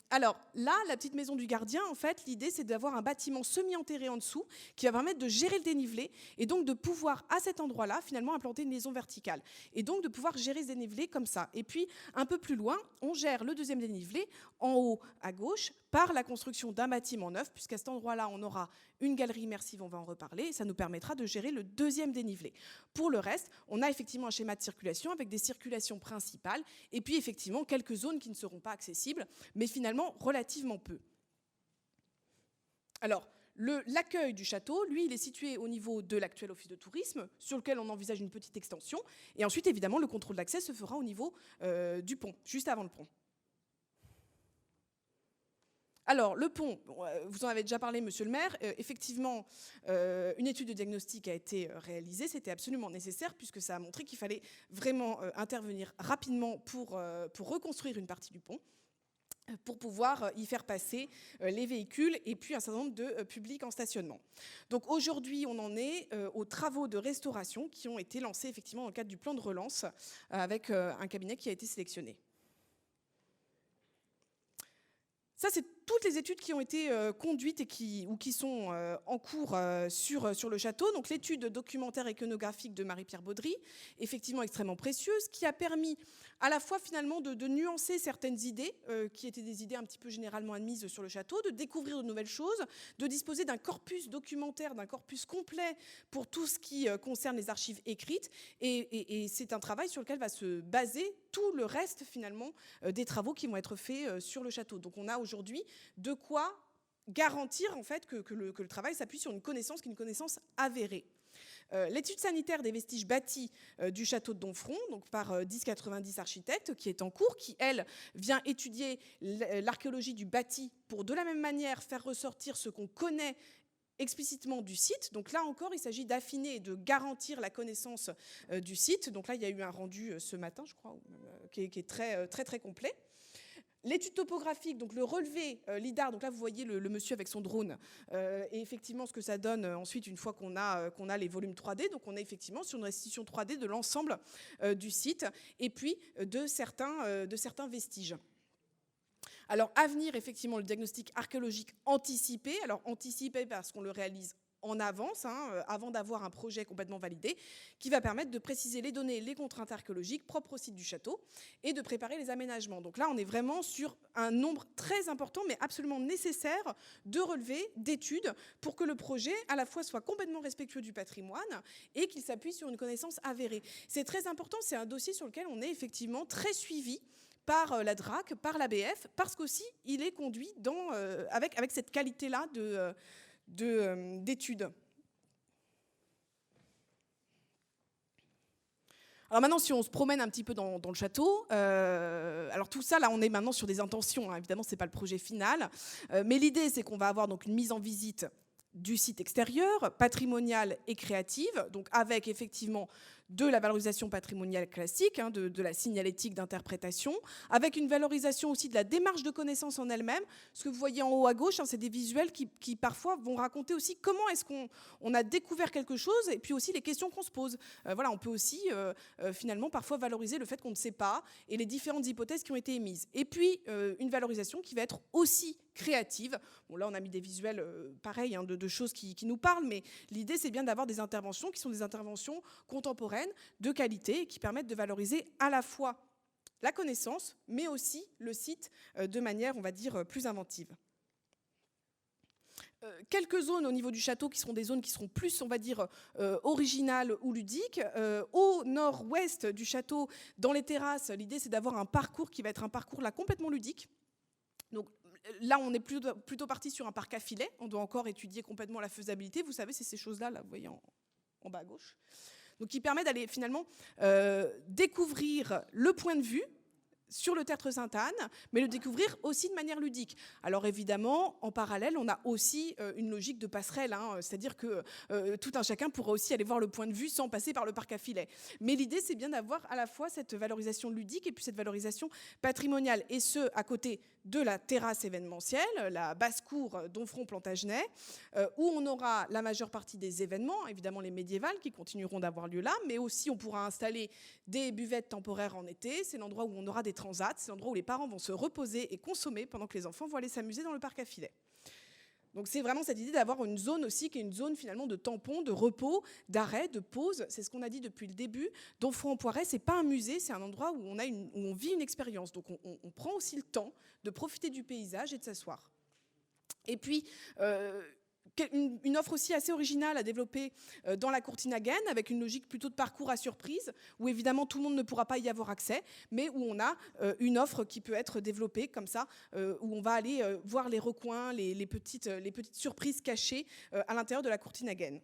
Alors là, la petite maison du gardien, en fait, l'idée c'est d'avoir un bâtiment semi-enterré en dessous qui va permettre de gérer le dénivelé et donc de pouvoir, à cet endroit-là, finalement implanter une liaison verticale. Et donc de pouvoir gérer ce dénivelé comme ça. Et puis, un peu plus loin, on gère le deuxième dénivelé, en haut à gauche, par la construction d'un bâtiment neuf, puisqu'à cet endroit-là, on aura une galerie immersive, on va en reparler, et ça nous permettra de gérer le deuxième dénivelé. Pour le reste, on a effectivement un schéma de circulation avec des circulations principales, et puis effectivement quelques zones qui ne seront pas accessibles, mais finalement relativement peu. Alors, l'accueil du château, lui, il est situé au niveau de l'actuel office de tourisme, sur lequel on envisage une petite extension, et ensuite, évidemment, le contrôle d'accès se fera au niveau du pont, juste avant le pont. Alors, le pont, vous en avez déjà parlé, monsieur le maire. Effectivement, une étude de diagnostic a été réalisée. C'était absolument nécessaire puisque ça a montré qu'il fallait vraiment intervenir rapidement pour reconstruire une partie du pont, pour pouvoir y faire passer les véhicules et puis un certain nombre de publics en stationnement. Donc aujourd'hui, on en est aux travaux de restauration qui ont été lancés effectivement dans le cadre du plan de relance avec un cabinet qui a été sélectionné. Ça, c'est toutes les études qui ont été conduites et qui sont en cours sur le château. Donc l'étude documentaire iconographique de Marie-Pierre Baudry, effectivement extrêmement précieuse, qui a permis à la fois finalement de nuancer certaines idées, qui étaient des idées un petit peu généralement admises sur le château, de découvrir de nouvelles choses, de disposer d'un corpus documentaire, d'un corpus complet pour tout ce qui concerne les archives écrites. Et c'est un travail sur lequel va se baser tout le reste finalement des travaux qui vont être faits sur le château. Donc on a aujourd'hui de quoi garantir en fait que le travail s'appuie sur une connaissance qui est une connaissance avérée. L'étude sanitaire des vestiges bâtis du château de Domfront, donc par 1090 architectes, qui est en cours, qui, elle, vient étudier l'archéologie du bâti pour, de la même manière, faire ressortir ce qu'on connaît explicitement du site. Donc là encore, il s'agit d'affiner et de garantir la connaissance du site. Donc là, il y a eu un rendu ce matin, je crois, qui est très, très, très complet. L'étude topographique, donc le relevé LIDAR, donc là vous voyez le monsieur avec son drone, et effectivement ce que ça donne ensuite une fois qu'on a les volumes 3D, donc on est effectivement sur une restitution 3D de l'ensemble du site, et puis de certains vestiges. Alors à venir effectivement le diagnostic archéologique anticipé, alors anticipé parce qu'on le réalise en avance, avant d'avoir un projet complètement validé, qui va permettre de préciser les données, les contraintes archéologiques propres au site du château et de préparer les aménagements. Donc là, on est vraiment sur un nombre très important, mais absolument nécessaire, de relevés, d'études, pour que le projet, à la fois, soit complètement respectueux du patrimoine et qu'il s'appuie sur une connaissance avérée. C'est très important, c'est un dossier sur lequel on est effectivement très suivi par la DRAC, par l'ABF, parce qu'aussi, il est conduit avec cette qualité-là d'études. Alors maintenant, si on se promène un petit peu dans le château, alors tout ça, là, on est maintenant sur des intentions. Évidemment, ce n'est pas le projet final. Mais l'idée, c'est qu'on va avoir donc une mise en visite du site extérieur, patrimoniale et créative, donc avec effectivement de la valorisation patrimoniale classique, de la signalétique d'interprétation, avec une valorisation aussi de la démarche de connaissance en elle-même. Ce que vous voyez en haut à gauche, c'est des visuels qui parfois vont raconter aussi comment est-ce qu'on a découvert quelque chose et puis aussi les questions qu'on se pose. Voilà, on peut aussi finalement parfois valoriser le fait qu'on ne sait pas et les différentes hypothèses qui ont été émises. Et puis une valorisation qui va être aussi créative. Bon, là, on a mis des visuels pareils de choses qui nous parlent, mais l'idée, c'est bien d'avoir des interventions qui sont des interventions contemporaines, de qualité, qui permettent de valoriser à la fois la connaissance, mais aussi le site de manière, on va dire, plus inventive. Quelques zones au niveau du château qui seront des zones qui seront plus, on va dire, originales ou ludiques. Au nord-ouest du château, dans les terrasses, l'idée, c'est d'avoir un parcours qui va être un parcours là complètement ludique. Donc, là, on est plutôt parti sur un parc à filets. On doit encore étudier complètement la faisabilité. Vous savez, c'est ces choses-là, là, vous voyez en bas à gauche. Donc, qui permet d'aller finalement découvrir le point de vue, sur le Tertre Sainte-Anne, mais le découvrir aussi de manière ludique. Alors évidemment, en parallèle, on a aussi une logique de passerelle, c'est-à-dire que tout un chacun pourra aussi aller voir le point de vue sans passer par le parc à filets. Mais l'idée, c'est bien d'avoir à la fois cette valorisation ludique et puis cette valorisation patrimoniale, et ce, à côté de la terrasse événementielle, la basse-cour Domfront-Plantagenet, où on aura la majeure partie des événements, évidemment les médiévales qui continueront d'avoir lieu là, mais aussi on pourra installer des buvettes temporaires en été. C'est l'endroit où on aura des transats, c'est l'endroit où les parents vont se reposer et consommer pendant que les enfants vont aller s'amuser dans le parc à filets. Donc c'est vraiment cette idée d'avoir une zone aussi qui est une zone finalement de tampon, de repos, d'arrêt, de pause. C'est ce qu'on a dit depuis le début. Domfront-en-Poiret, c'est pas un musée, c'est un endroit où on vit une expérience. Donc on prend aussi le temps de profiter du paysage et de s'asseoir. Et puis une offre aussi assez originale à développer dans la Courtine-Hagen, avec une logique plutôt de parcours à surprise, où évidemment tout le monde ne pourra pas y avoir accès, mais où on a une offre qui peut être développée comme ça, où on va aller voir les recoins, les petites surprises cachées à l'intérieur de la Courtine-Hagen.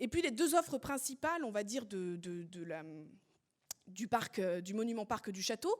Et puis les deux offres principales, on va dire, du monument parc du château,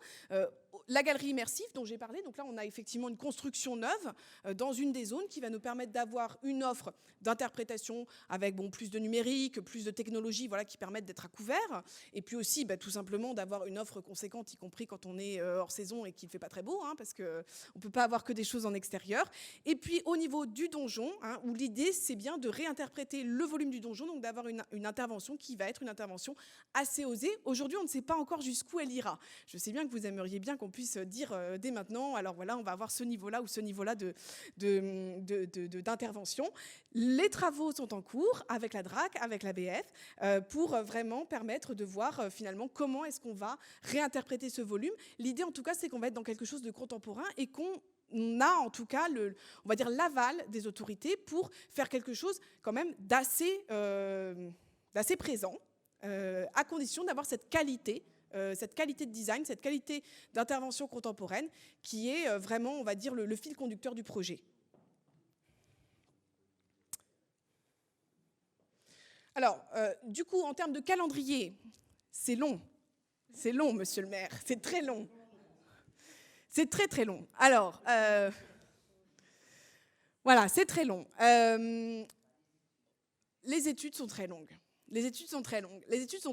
la galerie immersive dont j'ai parlé. Donc là, on a effectivement une construction neuve dans une des zones qui va nous permettre d'avoir une offre d'interprétation avec plus de numérique, plus de technologie, voilà, qui permettent d'être à couvert. Et puis aussi, tout simplement, d'avoir une offre conséquente, y compris quand on est hors saison et qu'il ne fait pas très beau, parce qu'on ne peut pas avoir que des choses en extérieur. Et puis au niveau du donjon, où l'idée, c'est bien de réinterpréter le volume du donjon, donc d'avoir une intervention qui va être une intervention assez osée. Aujourd'hui, on ne sait pas encore jusqu'où elle ira. Je sais bien que vous aimeriez bien qu'on puisse dire dès maintenant, alors voilà, on va avoir ce niveau-là ou ce niveau-là d'intervention. Les travaux sont en cours avec la DRAC, avec la BF, pour vraiment permettre de voir finalement comment est-ce qu'on va réinterpréter ce volume. L'idée, en tout cas, c'est qu'on va être dans quelque chose de contemporain et qu'on a en tout cas, on va dire, l'aval des autorités pour faire quelque chose quand même d'assez présent, à condition d'avoir cette qualité de design, cette qualité d'intervention contemporaine qui est vraiment, on va dire, le fil conducteur du projet. Alors, du coup, en termes de calendrier, c'est long. C'est long, monsieur le maire, c'est très long. C'est très, très long. Alors, voilà, c'est très long. Les études sont très longues. Les études sont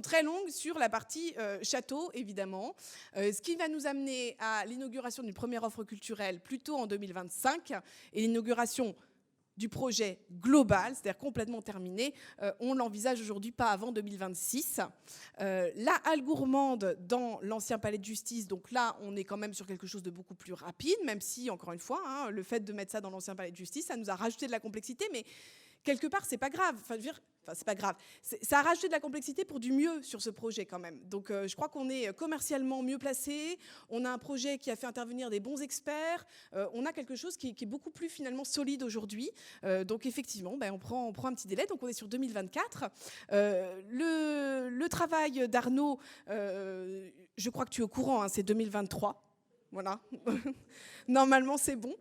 très longues sur la partie château, évidemment, ce qui va nous amener à l'inauguration d'une première offre culturelle plutôt en 2025 et l'inauguration du projet global, c'est-à-dire complètement terminé, on l'envisage aujourd'hui pas avant 2026. La halle gourmande dans l'ancien palais de justice, donc là, on est quand même sur quelque chose de beaucoup plus rapide, même si, encore une fois, le fait de mettre ça dans l'ancien palais de justice, ça nous a rajouté de la complexité, mais quelque part, c'est pas grave. C'est pas grave. Ça a rajouté de la complexité pour du mieux sur ce projet quand même. Donc je crois qu'on est commercialement mieux placé. On a un projet qui a fait intervenir des bons experts. On a quelque chose qui est beaucoup plus finalement solide aujourd'hui. Donc effectivement, on prend un petit délai. Donc on est sur 2024. Le travail d'Arnaud, je crois que tu es au courant, c'est 2023. Voilà. Normalement, c'est bon.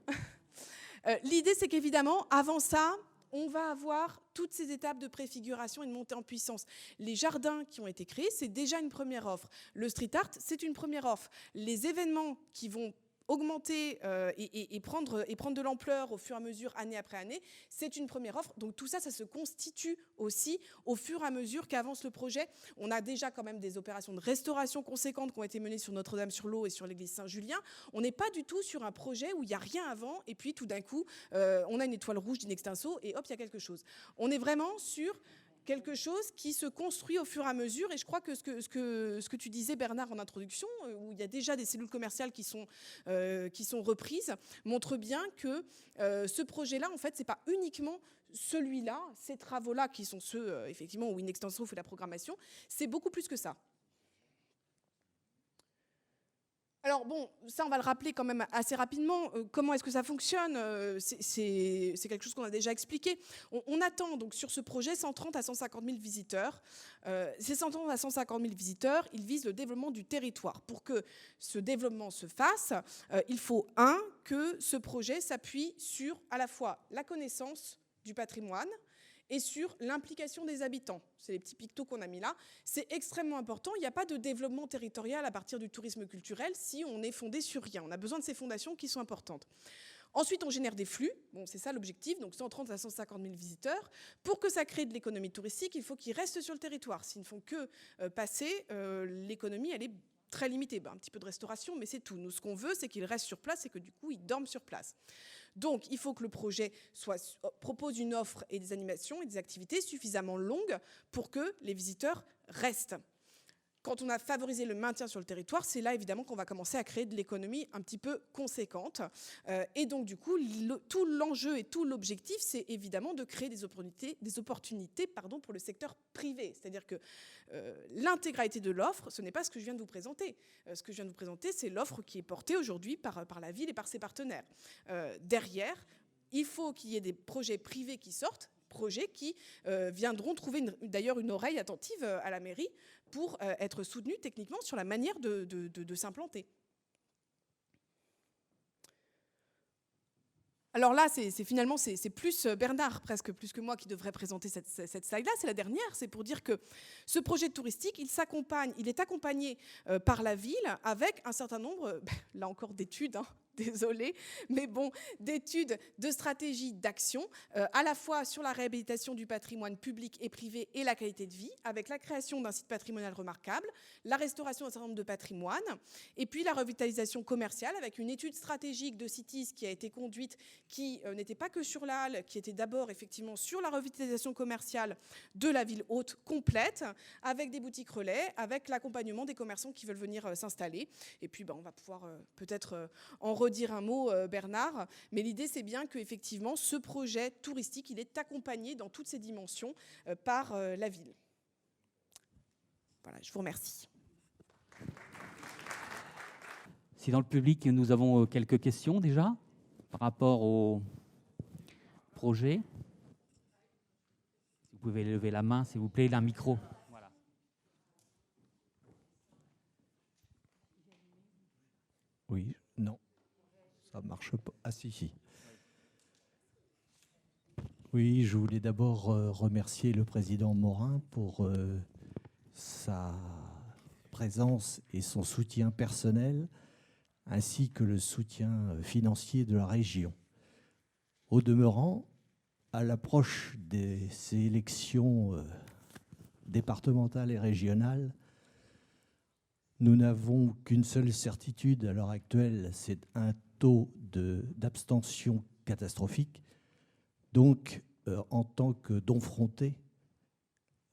L'idée, c'est qu'évidemment, avant ça, on va avoir toutes ces étapes de préfiguration et de montée en puissance. Les jardins qui ont été créés, c'est déjà une première offre. Le street art, c'est une première offre. Les événements qui vont augmenter et prendre de l'ampleur au fur et à mesure, année après année, c'est une première offre. Donc tout ça, ça se constitue aussi au fur et à mesure qu'avance le projet. On a déjà quand même des opérations de restauration conséquentes qui ont été menées sur Notre-Dame-sur-Lot et sur l'église Saint-Julien. On n'est pas du tout sur un projet où il n'y a rien avant et puis tout d'un coup, on a une étoile rouge d'in extenso et hop, il y a quelque chose. On est vraiment sur quelque chose qui se construit au fur et à mesure. Et je crois que ce que tu disais, Bernard, en introduction, où il y a déjà des cellules commerciales qui sont reprises, montre bien que ce projet-là, en fait, ce n'est pas uniquement celui-là, ces travaux-là, qui sont ceux, effectivement, où in extenso fait la programmation, c'est beaucoup plus que ça. Alors bon, ça on va le rappeler quand même assez rapidement. Comment est-ce que ça fonctionne ? C'est quelque chose qu'on a déjà expliqué. On attend donc sur ce projet 130 à 150 000 visiteurs. Ces 130 à 150 000 visiteurs, ils visent le développement du territoire. Pour que ce développement se fasse, il faut que ce projet s'appuie sur à la fois la connaissance du patrimoine et sur l'implication des habitants. C'est les petits pictos qu'on a mis là. C'est extrêmement important. Il n'y a pas de développement territorial à partir du tourisme culturel si on est fondé sur rien. On a besoin de ces fondations qui sont importantes. Ensuite, on génère des flux. Bon, c'est ça l'objectif, donc 130 à 150 000 visiteurs. Pour que ça crée de l'économie touristique, il faut qu'ils restent sur le territoire. S'ils ne font que passer, l'économie, elle est très limitée. Un petit peu de restauration, mais c'est tout. Nous, ce qu'on veut, c'est qu'ils restent sur place et que du coup, ils dorment sur place. Donc, il faut que le projet propose une offre et des animations et des activités suffisamment longues pour que les visiteurs restent. Quand on a favorisé le maintien sur le territoire, c'est là évidemment qu'on va commencer à créer de l'économie un petit peu conséquente. Et donc du coup, tout l'enjeu et tout l'objectif, c'est évidemment de créer des opportunités pour le secteur privé. C'est-à-dire que l'intégralité de l'offre, ce n'est pas ce que je viens de vous présenter. Ce que je viens de vous présenter, c'est l'offre qui est portée aujourd'hui par la ville et par ses partenaires. Derrière, il faut qu'il y ait des projets privés qui sortent, projets qui viendront trouver d'ailleurs une oreille attentive à la mairie pour être soutenus techniquement sur la manière de s'implanter. Alors là, finalement, c'est plus Bernard, presque plus que moi, qui devrait présenter cette slide-là. C'est la dernière. C'est pour dire que ce projet touristique, il est accompagné par la ville avec un certain nombre, là encore, d'études, désolé, mais bon, d'études, de stratégies, d'actions, à la fois sur la réhabilitation du patrimoine public et privé et la qualité de vie, avec la création d'un site patrimonial remarquable, la restauration d'un certain nombre de patrimoines, et puis la revitalisation commerciale, avec une étude stratégique de Cities qui a été conduite, qui n'était pas que sur la halle, qui était d'abord effectivement sur la revitalisation commerciale de la ville haute complète, avec des boutiques relais, avec l'accompagnement des commerçants qui veulent venir s'installer. Et puis on va pouvoir peut-être en redire un mot, Bernard, mais l'idée c'est bien qu'effectivement ce projet touristique, il est accompagné dans toutes ses dimensions par la ville. Voilà, je vous remercie. Si dans le public, nous avons quelques questions déjà par rapport au projet. Vous pouvez lever la main, s'il vous plaît, d'un micro. Voilà. Oui, non, ça marche pas. Ah si. Oui, je voulais d'abord remercier le président Morin pour sa présence et son soutien personnel, ainsi que le soutien financier de la région. Au demeurant, à l'approche de ces élections départementales et régionales, nous n'avons qu'une seule certitude à l'heure actuelle, c'est un taux d'abstention catastrophique. Donc, en tant que Domfrontais,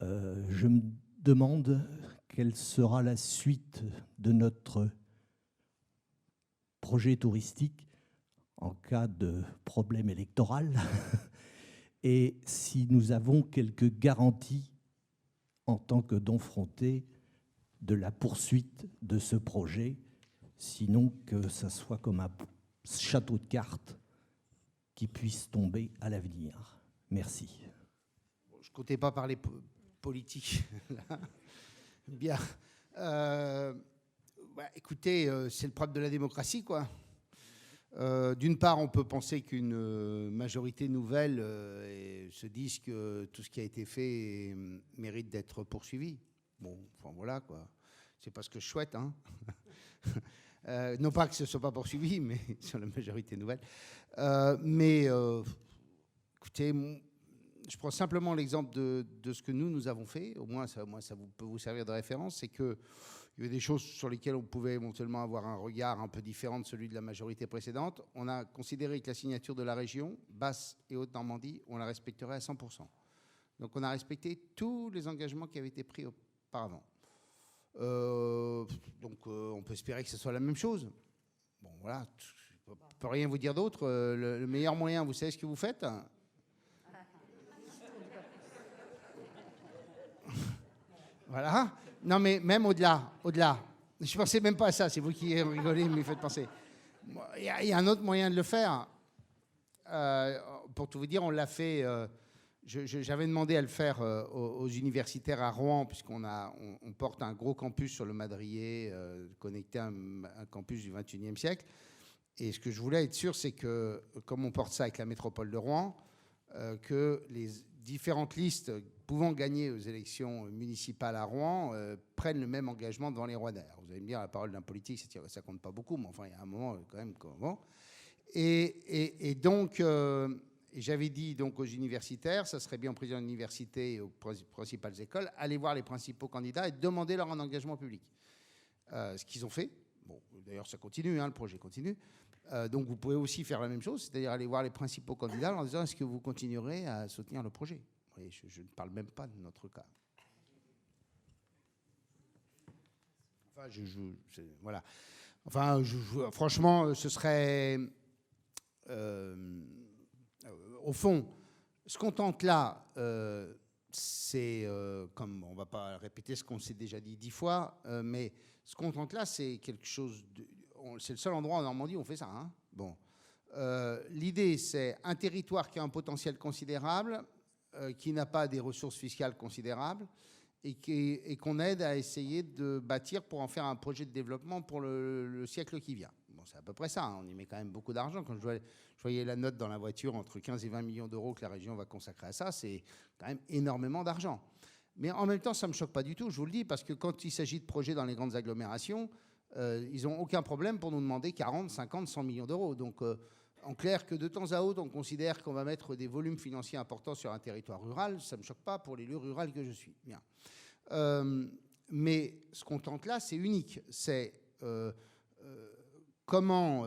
je me demande quelle sera la suite de notre projet touristique en cas de problème électoral et si nous avons quelques garanties en tant que Domfrontais de la poursuite de ce projet, sinon que ça soit comme un château de cartes qui puisse tomber à l'avenir. Merci. Je ne comptais pas parler politique. Bien. Écoutez, c'est le propre de la démocratie, quoi. D'une part, on peut penser qu'une majorité nouvelle se dise que tout ce qui a été fait mérite d'être poursuivi. Bon, enfin voilà, quoi. C'est pas ce que je souhaite, hein. Non pas que ce ne soit pas poursuivi, mais sur la majorité nouvelle. Écoutez, je prends simplement l'exemple de ce que nous avons fait. Au moins, ça peut vous servir de référence. C'est qu'il y avait des choses sur lesquelles on pouvait éventuellement avoir un regard un peu différent de celui de la majorité précédente. On a considéré que la signature de la région, Basse et Haute-Normandie, on la respecterait à 100%. Donc on a respecté tous les engagements qui avaient été pris auparavant. On peut espérer que ce soit la même chose. Bon, voilà, je ne peux rien vous dire d'autre. Le meilleur moyen, vous savez ce que vous faites ? Voilà. Non, mais même au-delà. Je ne pensais même pas à ça. C'est vous qui rigolez, mais me faites penser. Il y a un autre moyen de le faire. Pour tout vous dire, on l'a fait... J'avais demandé à le faire aux universitaires à Rouen, puisqu'on porte un gros campus sur le Madrier, connecté à un campus du XXIe siècle. Et ce que je voulais être sûr, c'est que, comme on porte ça avec la métropole de Rouen, que les différentes listes pouvant gagner aux élections municipales à Rouen prennent le même engagement devant les Rouennais. Vous allez me dire, la parole d'un politique, ça compte pas beaucoup, mais enfin, il y a un moment quand même. Bon. Et donc, j'avais dit donc aux universitaires, ça serait bien aux présidents d'université et aux principales écoles, allez voir les principaux candidats et demandez leur un engagement public. Ce qu'ils ont fait. Bon, d'ailleurs, ça continue, le projet continue. Donc, vous pouvez aussi faire la même chose, c'est-à-dire aller voir les principaux candidats en disant est-ce que vous continuerez à soutenir le projet. Vous voyez, je ne parle même pas de notre cas. Enfin, voilà. Enfin, franchement, ce serait... au fond, ce qu'on tente là, c'est, comme on ne va pas répéter ce qu'on s'est déjà dit 10 fois, mais ce qu'on tente là, c'est quelque chose de... C'est le seul endroit en Normandie où on fait ça. Hein. Bon. L'idée, c'est un territoire qui a un potentiel considérable, qui n'a pas des ressources fiscales considérables, et qu'on aide à essayer de bâtir pour en faire un projet de développement pour le siècle qui vient. Bon, c'est à peu près ça. Hein. On y met quand même beaucoup d'argent. Quand je voyais la note dans la voiture entre 15 et 20 millions d'euros que la région va consacrer à ça, c'est quand même énormément d'argent. Mais en même temps, ça ne me choque pas du tout, je vous le dis, parce que quand il s'agit de projets dans les grandes agglomérations, ils n'ont aucun problème pour nous demander 40, 50, 100 millions d'euros. Donc, en clair, que de temps à autre, on considère qu'on va mettre des volumes financiers importants sur un territoire rural, ça ne me choque pas pour l'élu rural que je suis. Bien. Mais ce qu'on tente là, c'est unique. C'est comment,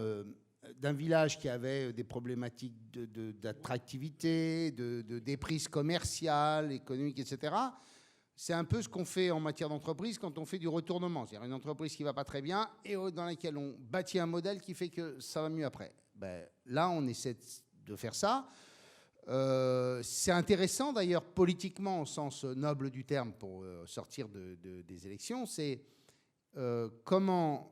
d'un village qui avait des problématiques d'attractivité, de déprise commerciale, économique, etc., c'est un peu ce qu'on fait en matière d'entreprise quand on fait du retournement. C'est-à-dire une entreprise qui ne va pas très bien et dans laquelle on bâtit un modèle qui fait que ça va mieux après. Ben, là, on essaie de faire ça. C'est intéressant, d'ailleurs, politiquement, au sens noble du terme, pour sortir des élections. C'est comment...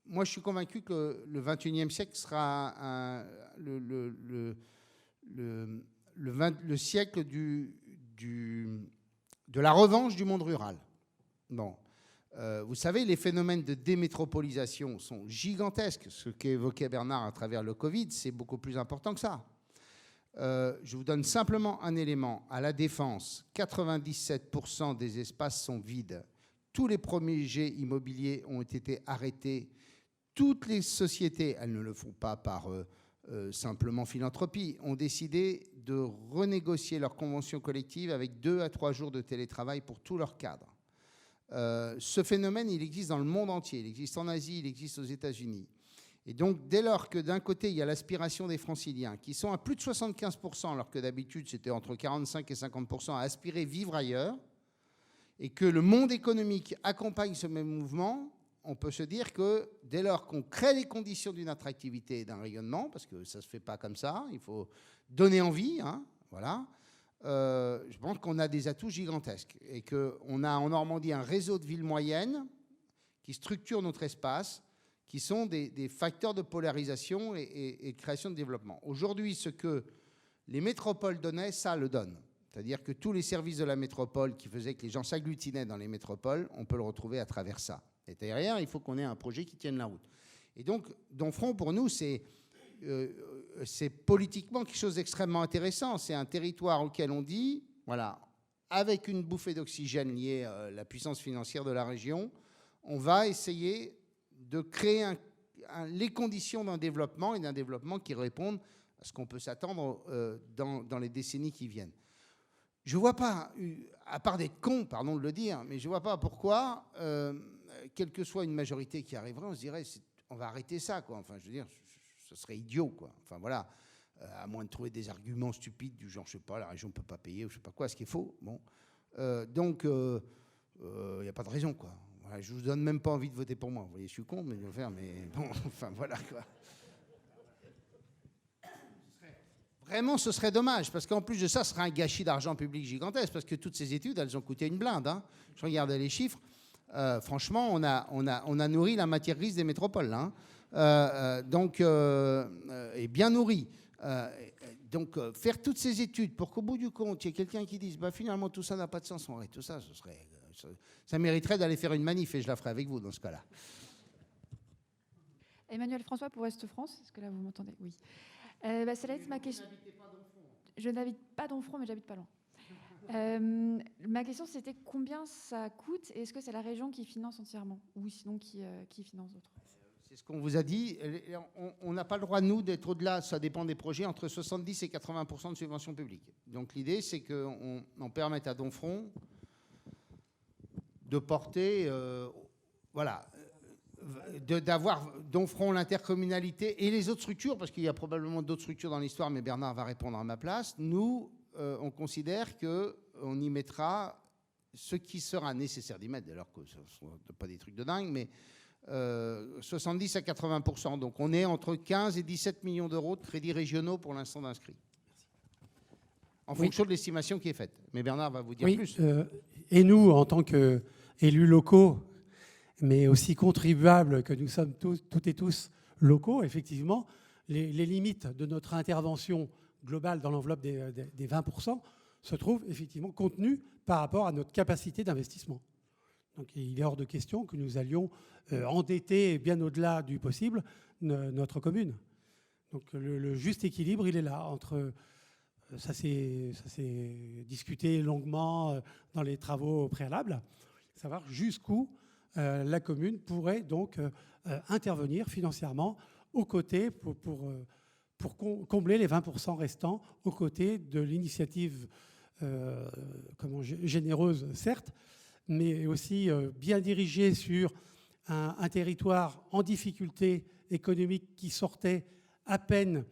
moi, je suis convaincu que le XXIe siècle sera le siècle de la revanche du monde rural. Bon. Vous savez, les phénomènes de démétropolisation sont gigantesques. Ce qu'évoquait Bernard à travers le Covid, c'est beaucoup plus important que ça. Je vous donne simplement un élément. À la Défense, 97% des espaces sont vides. Tous les premiers jets immobiliers ont été arrêtés. Toutes les sociétés, elles ne le font pas par simplement philanthropie, ont décidé de renégocier leurs conventions collectives avec 2 à 3 jours de télétravail pour tous leurs cadres. Ce phénomène, il existe dans le monde entier. Il existe en Asie, il existe aux États-Unis. Et donc, dès lors que d'un côté, il y a l'aspiration des franciliens, qui sont à plus de 75%, alors que d'habitude, c'était entre 45 et 50%, à aspirer vivre ailleurs, et que le monde économique accompagne ce même mouvement, on peut se dire que dès lors qu'on crée les conditions d'une attractivité et d'un rayonnement, parce que ça ne se fait pas comme ça, il faut donner envie, hein, voilà, je pense qu'on a des atouts gigantesques et qu'on a en Normandie un réseau de villes moyennes qui structurent notre espace, qui sont des facteurs de polarisation et de création de développement. Aujourd'hui, ce que les métropoles donnaient, ça le donne. C'est-à-dire que tous les services de la métropole qui faisaient que les gens s'agglutinaient dans les métropoles, on peut le retrouver à travers ça. Et derrière, il faut qu'on ait un projet qui tienne la route. Et donc, Domfront, pour nous, c'est politiquement quelque chose d'extrêmement intéressant. C'est un territoire auquel on dit, voilà, avec une bouffée d'oxygène liée à la puissance financière de la région, on va essayer de créer les conditions d'un développement et d'un développement qui répondent à ce qu'on peut s'attendre dans les décennies qui viennent. Je ne vois pas, à part d'être con, pardon de le dire, mais je ne vois pas pourquoi, quelle que soit une majorité qui arriverait, on se dirait, on va arrêter ça, quoi. Enfin, je veux dire, ce serait idiot, quoi. Enfin, voilà, à moins de trouver des arguments stupides du genre, je ne sais pas, la région ne peut pas payer, ou je ne sais pas quoi, ce qui est faux. Bon. Donc, il n'y a pas de raison, quoi. Voilà, je ne vous donne même pas envie de voter pour moi. Vous voyez, je suis con, mais je vais le faire, mais bon, enfin, voilà, quoi. Vraiment, ce serait dommage, parce qu'en plus de ça, ce serait un gâchis d'argent public gigantesque, parce que toutes ces études, elles ont coûté une blinde. Hein. Je regardais les chiffres. Franchement, on a nourri la matière grise des métropoles. Hein. Et bien nourri. Donc, faire toutes ces études pour qu'au bout du compte, il y ait quelqu'un qui dise bah, finalement, tout ça n'a pas de sens. En vrai, tout ça, ça mériterait d'aller faire une manif, et je la ferai avec vous dans ce cas-là. Emmanuel François pour Est France. Est-ce que là, vous m'entendez? Oui. Ça va être ma question. Je n'habite pas Donfront, mais j'habite pas loin. Ma question, c'était combien ça coûte et est-ce que c'est la région qui finance entièrement ou sinon qui finance d'autres? C'est ce qu'on vous a dit. On n'a pas le droit, nous, d'être au-delà, ça dépend des projets, entre 70 et 80% de subventions publiques. Donc l'idée, c'est qu'on permette à Donfront de porter, voilà, d'avoir Donfront, l'intercommunalité et les autres structures, parce qu'il y a probablement d'autres structures dans l'histoire, mais Bernard va répondre à ma place. Nous, on considère qu'on y mettra ce qui sera nécessaire d'y mettre, alors que ce ne sont pas des trucs de dingue, mais 70 à 80%. Donc on est entre 15 et 17 millions d'euros de crédits régionaux pour l'instant d'inscrits. En fonction de l'estimation qui est faite. Mais Bernard va vous dire plus. Et nous, en tant qu'élus locaux, mais aussi contribuables que nous sommes toutes et tous locaux, effectivement, les limites de notre intervention globale dans l'enveloppe des 20% se trouvent effectivement contenues par rapport à notre capacité d'investissement. Donc il est hors de question que nous allions endetter bien au-delà du possible notre commune. Donc le juste équilibre, il est là. Ça s'est discuté longuement dans les travaux préalables, savoir jusqu'où la commune pourrait donc intervenir financièrement aux côtés pour combler les 20% restants aux côtés de l'initiative généreuse, certes, mais aussi bien dirigée sur un territoire en difficulté économique qui sortait à peine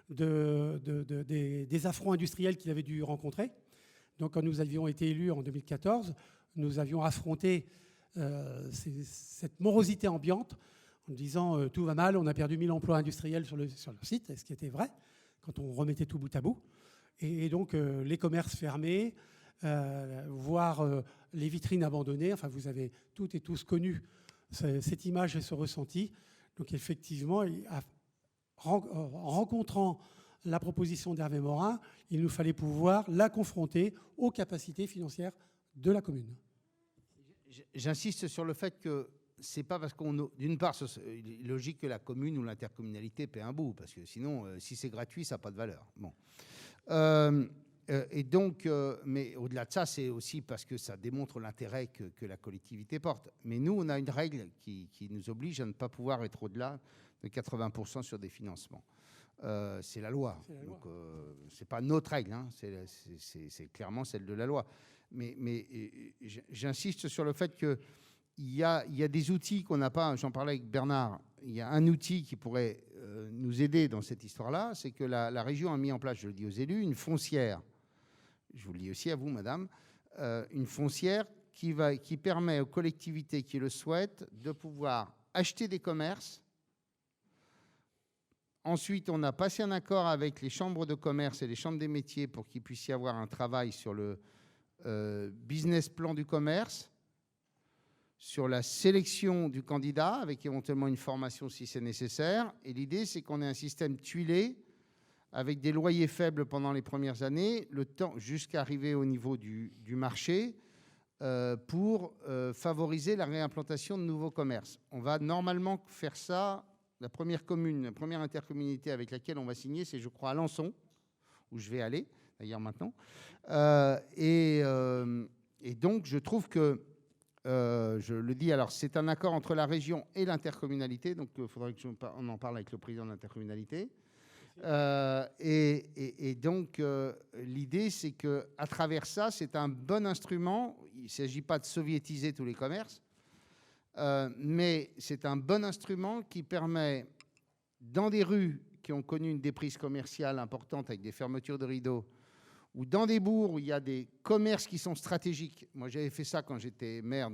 des affronts industriels qu'il avait dû rencontrer. Donc quand nous avions été élus en 2014, nous avions affronté cette morosité ambiante en disant tout va mal, on a perdu 1000 emplois industriels sur le site, ce qui était vrai quand on remettait tout bout à bout. Et donc les commerces fermés, voire les vitrines abandonnées. Enfin, vous avez toutes et tous connu cette image et ce ressenti. Donc effectivement, en rencontrant la proposition d'Hervé Morin, il nous fallait pouvoir la confronter aux capacités financières de la commune. J'insiste sur le fait que c'est pas parce qu'on... D'une part, il est logique que la commune ou l'intercommunalité paie un bout, parce que sinon, si c'est gratuit, ça n'a pas de valeur. Bon. Et donc, mais au-delà de ça, c'est aussi parce que ça démontre l'intérêt que la collectivité porte. Mais nous, on a une règle qui nous oblige à ne pas pouvoir être au-delà de 80% sur des financements. C'est la loi. Donc, c'est pas notre règle, hein. C'est clairement celle de la loi. Mais j'insiste sur le fait qu'il y a des outils qu'on n'a pas. J'en parlais avec Bernard. Il y a un outil qui pourrait nous aider dans cette histoire-là, c'est que la région a mis en place, je le dis aux élus, une foncière. Je vous le dis aussi à vous, madame, une foncière qui permet aux collectivités qui le souhaitent de pouvoir acheter des commerces. Ensuite, on a passé un accord avec les chambres de commerce et les chambres des métiers pour qu'il puisse y avoir un travail sur le business plan du commerce, sur la sélection du candidat, avec éventuellement une formation si c'est nécessaire. Et l'idée, c'est qu'on ait un système tuilé, avec des loyers faibles pendant les premières années, le temps jusqu'à arriver au niveau du marché, pour favoriser la réimplantation de nouveaux commerces. On va normalement faire ça. La première commune, la première intercommunalité avec laquelle on va signer, c'est, je crois, Alençon, où je vais aller, d'ailleurs, maintenant. Et donc, je trouve que, je le dis, alors, c'est un accord entre la région et l'intercommunalité, donc il faudrait qu'on en parle avec le président de l'intercommunalité. Et donc, l'idée, c'est qu'à travers ça, c'est un bon instrument. Il ne s'agit pas de soviétiser tous les commerces, mais c'est un bon instrument qui permet, dans des rues qui ont connu une déprise commerciale importante avec des fermetures de rideaux, ou dans des bourgs où il y a des commerces qui sont stratégiques. Moi, j'avais fait ça quand j'étais maire.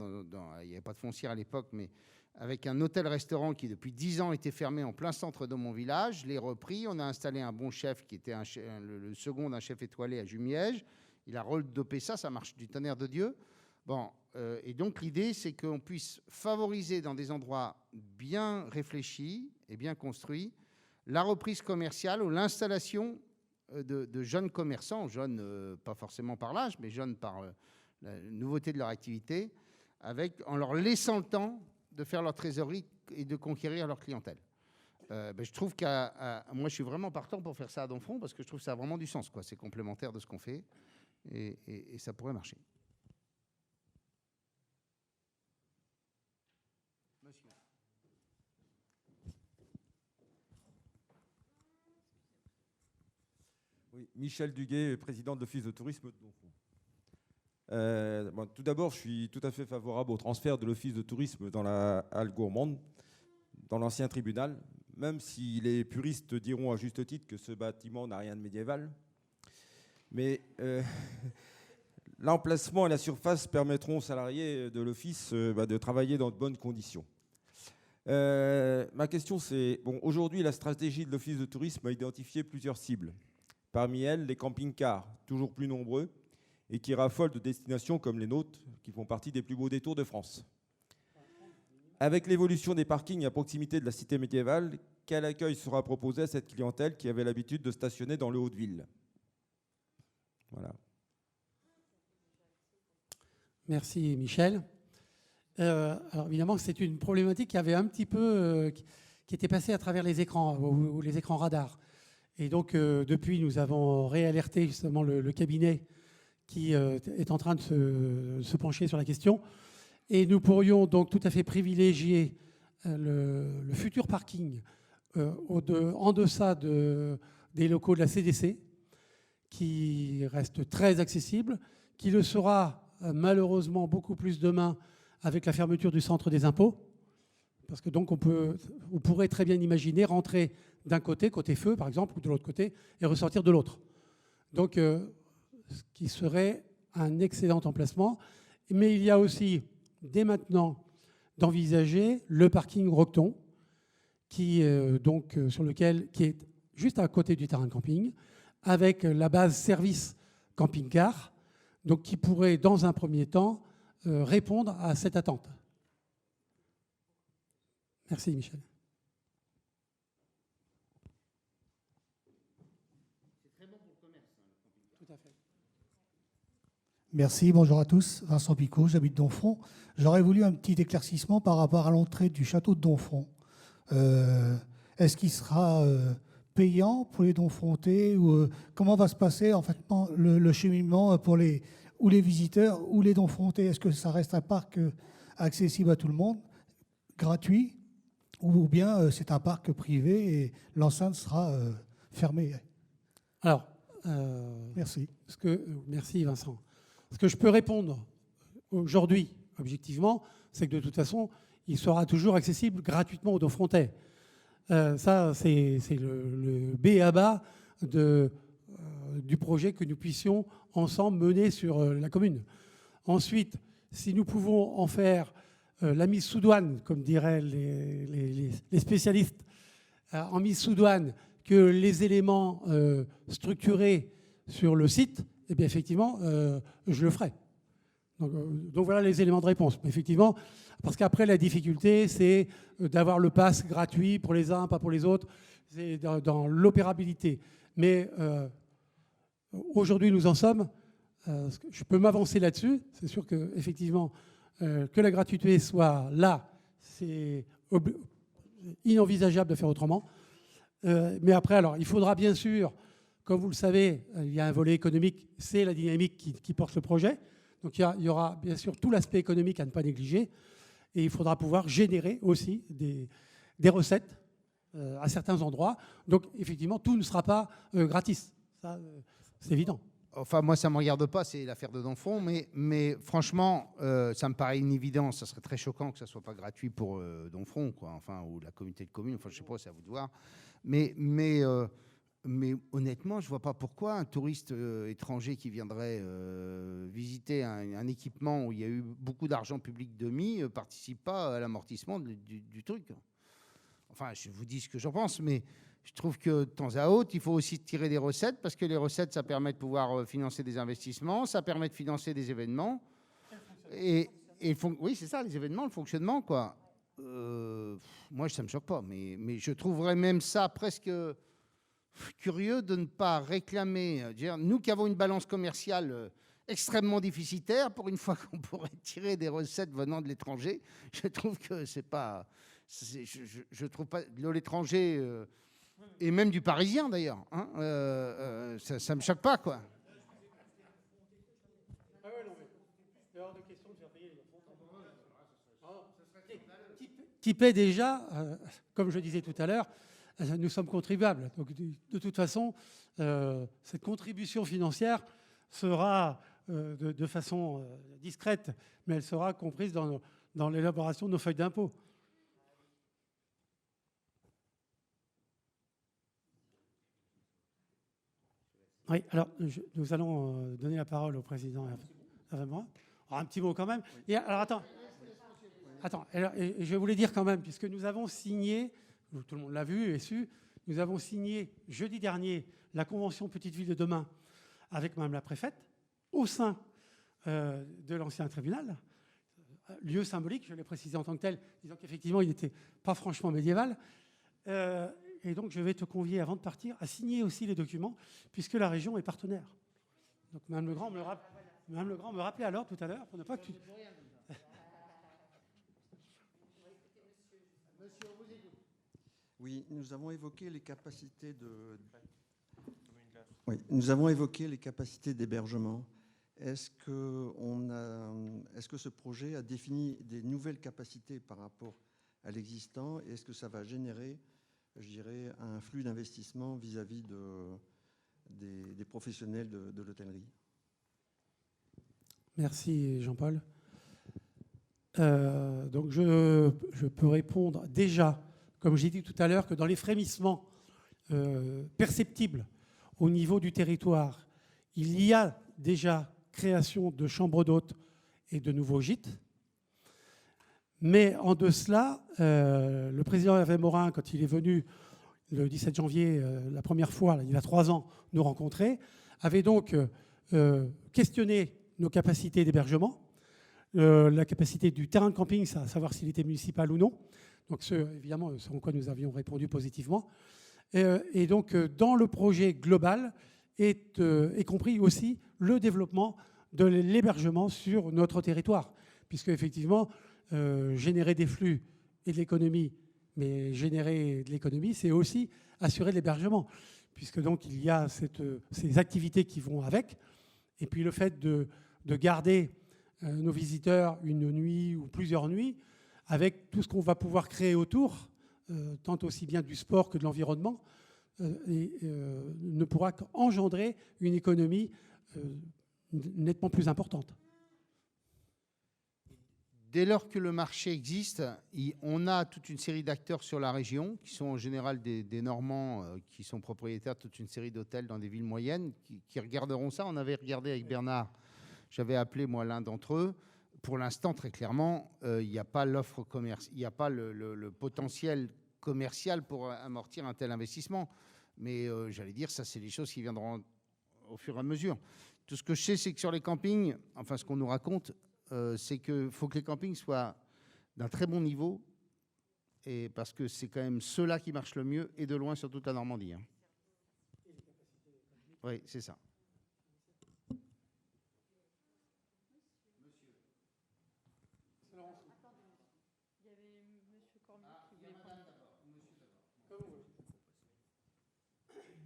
Il n'y avait pas de foncière à l'époque, mais avec un hôtel-restaurant qui, depuis 10 ans, était fermé en plein centre de mon village. Je l'ai repris. On a installé un bon chef qui était le second d'un chef étoilé à Jumièges. Il a redopé ça. Ça marche du tonnerre de Dieu. Bon, et donc, l'idée, c'est qu'on puisse favoriser dans des endroits bien réfléchis et bien construits la reprise commerciale ou l'installation de jeunes commerçants, jeunes pas forcément par l'âge, mais jeunes par la nouveauté de leur activité, en leur laissant le temps de faire leur trésorerie et de conquérir leur clientèle. Je trouve moi, je suis vraiment partant pour faire ça à Domfront parce que je trouve que ça a vraiment du sens, quoi. C'est complémentaire de ce qu'on fait et ça pourrait marcher. Monsieur. Oui, Michel Duguet, président de l'Office de tourisme de Domfront. Tout d'abord, je suis tout à fait favorable au transfert de l'Office de tourisme dans la halle gourmande, dans l'ancien tribunal, même si les puristes diront à juste titre que ce bâtiment n'a rien de médiéval. Mais l'emplacement et la surface permettront aux salariés de l'Office de travailler dans de bonnes conditions. Ma question, c'est, aujourd'hui, la stratégie de l'Office de tourisme a identifié plusieurs cibles. Parmi elles, les camping-cars, toujours plus nombreux, et qui raffolent de destinations comme les nôtres, qui font partie des plus beaux détours de France. Avec l'évolution des parkings à proximité de la cité médiévale, quel accueil sera proposé à cette clientèle qui avait l'habitude de stationner dans le Haut-de-Ville? Voilà. Merci Michel. Alors évidemment, c'est une problématique qui avait un petit peu, qui était passée à travers les écrans ou les écrans radars. Et donc depuis, nous avons réalerté justement le cabinet qui est en train de se pencher sur la question. Et nous pourrions donc tout à fait privilégier le futur parking en deçà des locaux de la CDC, qui reste très accessible, qui le sera malheureusement beaucoup plus demain avec la fermeture du centre des impôts. Parce que donc on pourrait très bien imaginer rentrer d'un côté feu par exemple, ou de l'autre côté, et ressortir de l'autre. Donc ce qui serait un excellent emplacement. Mais il y a aussi, dès maintenant, d'envisager le parking Roqueton, qui est juste à côté du terrain de camping, avec la base service camping-car, donc qui pourrait, dans un premier temps, répondre à cette attente. Merci, Michel. Merci, bonjour à tous. Vincent Picot, j'habite Domfront. J'aurais voulu un petit éclaircissement par rapport à l'entrée du château de Domfront. Est-ce qu'il sera payant pour les Domfrontais ou comment va se passer en fait le cheminement pour les visiteurs ou les Domfrontais? Est-ce que ça reste un parc accessible à tout le monde, gratuit, ou bien c'est un parc privé et l'enceinte sera fermée? Alors, merci. Merci Vincent. Ce que je peux répondre aujourd'hui, objectivement, c'est que de toute façon, il sera toujours accessible gratuitement aux Domfrontais. Ça, c'est le B à bas du projet que nous puissions ensemble mener sur la commune. Ensuite, si nous pouvons en faire la mise sous douane, comme diraient les spécialistes, en mise sous douane, que les éléments structurés sur le site, eh bien effectivement, je le ferai. Donc voilà les éléments de réponse. Mais effectivement, parce qu'après, la difficulté, c'est d'avoir le pass gratuit pour les uns, pas pour les autres. C'est dans l'opérabilité. Mais aujourd'hui, nous en sommes. Je peux m'avancer là-dessus. C'est sûr qu'effectivement, que la gratuité soit là, c'est inenvisageable de faire autrement. Mais après, alors, il faudra bien sûr, comme vous le savez, il y a un volet économique, c'est la dynamique qui porte le projet. Donc il y aura bien sûr tout l'aspect économique à ne pas négliger. Et il faudra pouvoir générer aussi des recettes à certains endroits. Donc effectivement, tout ne sera pas gratis. Ça, c'est évident. Enfin, moi, ça ne me regarde pas, c'est l'affaire de Domfront, mais franchement, ça me paraît une évidence. Ça serait très choquant que ça ne soit pas gratuit pour Domfront, quoi, enfin, ou la communauté de communes. Enfin, je ne sais pas, c'est à vous de voir. Mais honnêtement, je ne vois pas pourquoi un touriste étranger qui viendrait visiter un équipement où il y a eu beaucoup d'argent public de mis ne participe pas à l'amortissement du truc. Enfin, je vous dis ce que j'en pense, mais je trouve que de temps à autre, il faut aussi tirer des recettes, parce que les recettes, ça permet de pouvoir financer des investissements, ça permet de financer des événements. Oui, c'est ça, les événements, le fonctionnement, quoi. Moi, ça ne me choque pas, mais je trouverais même ça presque curieux de ne pas réclamer. Nous qui avons une balance commerciale extrêmement déficitaire, pour une fois qu'on pourrait tirer des recettes venant de l'étranger, je trouve que c'est pas Je trouve pas de l'étranger, et même du parisien d'ailleurs, hein, ça me choque pas, quoi. Typé déjà, comme je disais tout à l'heure, nous sommes contribuables. Donc, de toute façon, cette contribution financière sera de façon discrète, mais elle sera comprise dans l'élaboration de nos feuilles d'impôt. Oui, alors nous allons donner la parole au président avant moi. Alors, un petit mot quand même. Et alors attends, et je voulais dire quand même, puisque nous avons signé, tout le monde l'a vu et su, nous avons signé jeudi dernier la convention Petite Ville de demain avec Madame la préfète au sein de l'ancien tribunal, lieu symbolique, je l'ai précisé en tant que tel, disant qu'effectivement il n'était pas franchement médiéval. Et donc je vais te convier avant de partir à signer aussi les documents, puisque la région est partenaire. Donc Madame Legrand me rappelait alors tout à l'heure pour ne pas que tu... Oui, nous avons évoqué les capacités nous avons évoqué les capacités d'hébergement. Est-ce que ce projet a défini des nouvelles capacités par rapport à l'existant? Et est-ce que ça va générer, je dirais, un flux d'investissement vis-à-vis des professionnels de l'hôtellerie? Merci Jean-Paul. Donc je peux répondre déjà, comme j'ai dit tout à l'heure, que dans les frémissements perceptibles au niveau du territoire, il y a déjà création de chambres d'hôtes et de nouveaux gîtes. Mais en de cela, le président Hervé Morin, quand il est venu le 17 janvier, la première fois, il y a 3 ans, nous rencontrer, avait donc questionné nos capacités d'hébergement, la capacité du terrain de camping, à savoir s'il était municipal ou non. Donc, évidemment, ce en quoi nous avions répondu positivement. Et donc, dans le projet global est compris aussi le développement de l'hébergement sur notre territoire. Puisque, effectivement, générer des flux et de l'économie, mais générer de l'économie, c'est aussi assurer de l'hébergement. Puisque, donc, il y a ces activités qui vont avec. Et puis, le fait de garder nos visiteurs une nuit ou plusieurs nuits, avec tout ce qu'on va pouvoir créer autour, tant aussi bien du sport que de l'environnement, ne pourra qu'engendrer une économie nettement plus importante. Dès lors que le marché existe, on a toute une série d'acteurs sur la région, qui sont en général des Normands, qui sont propriétaires de toute une série d'hôtels dans des villes moyennes, qui regarderont ça. On avait regardé avec Bernard, j'avais appelé moi l'un d'entre eux. Pour l'instant, très clairement, il n'y a pas l'offre commerciale, il n'y a pas le potentiel commercial pour amortir un tel investissement. Mais j'allais dire, ça, c'est les choses qui viendront au fur et à mesure. Tout ce que je sais, c'est que sur les campings, enfin, ce qu'on nous raconte, c'est qu'il faut que les campings soient d'un très bon niveau, et parce que c'est quand même ceux-là qui marchent le mieux, et de loin sur toute la Normandie. Hein. Oui, c'est ça.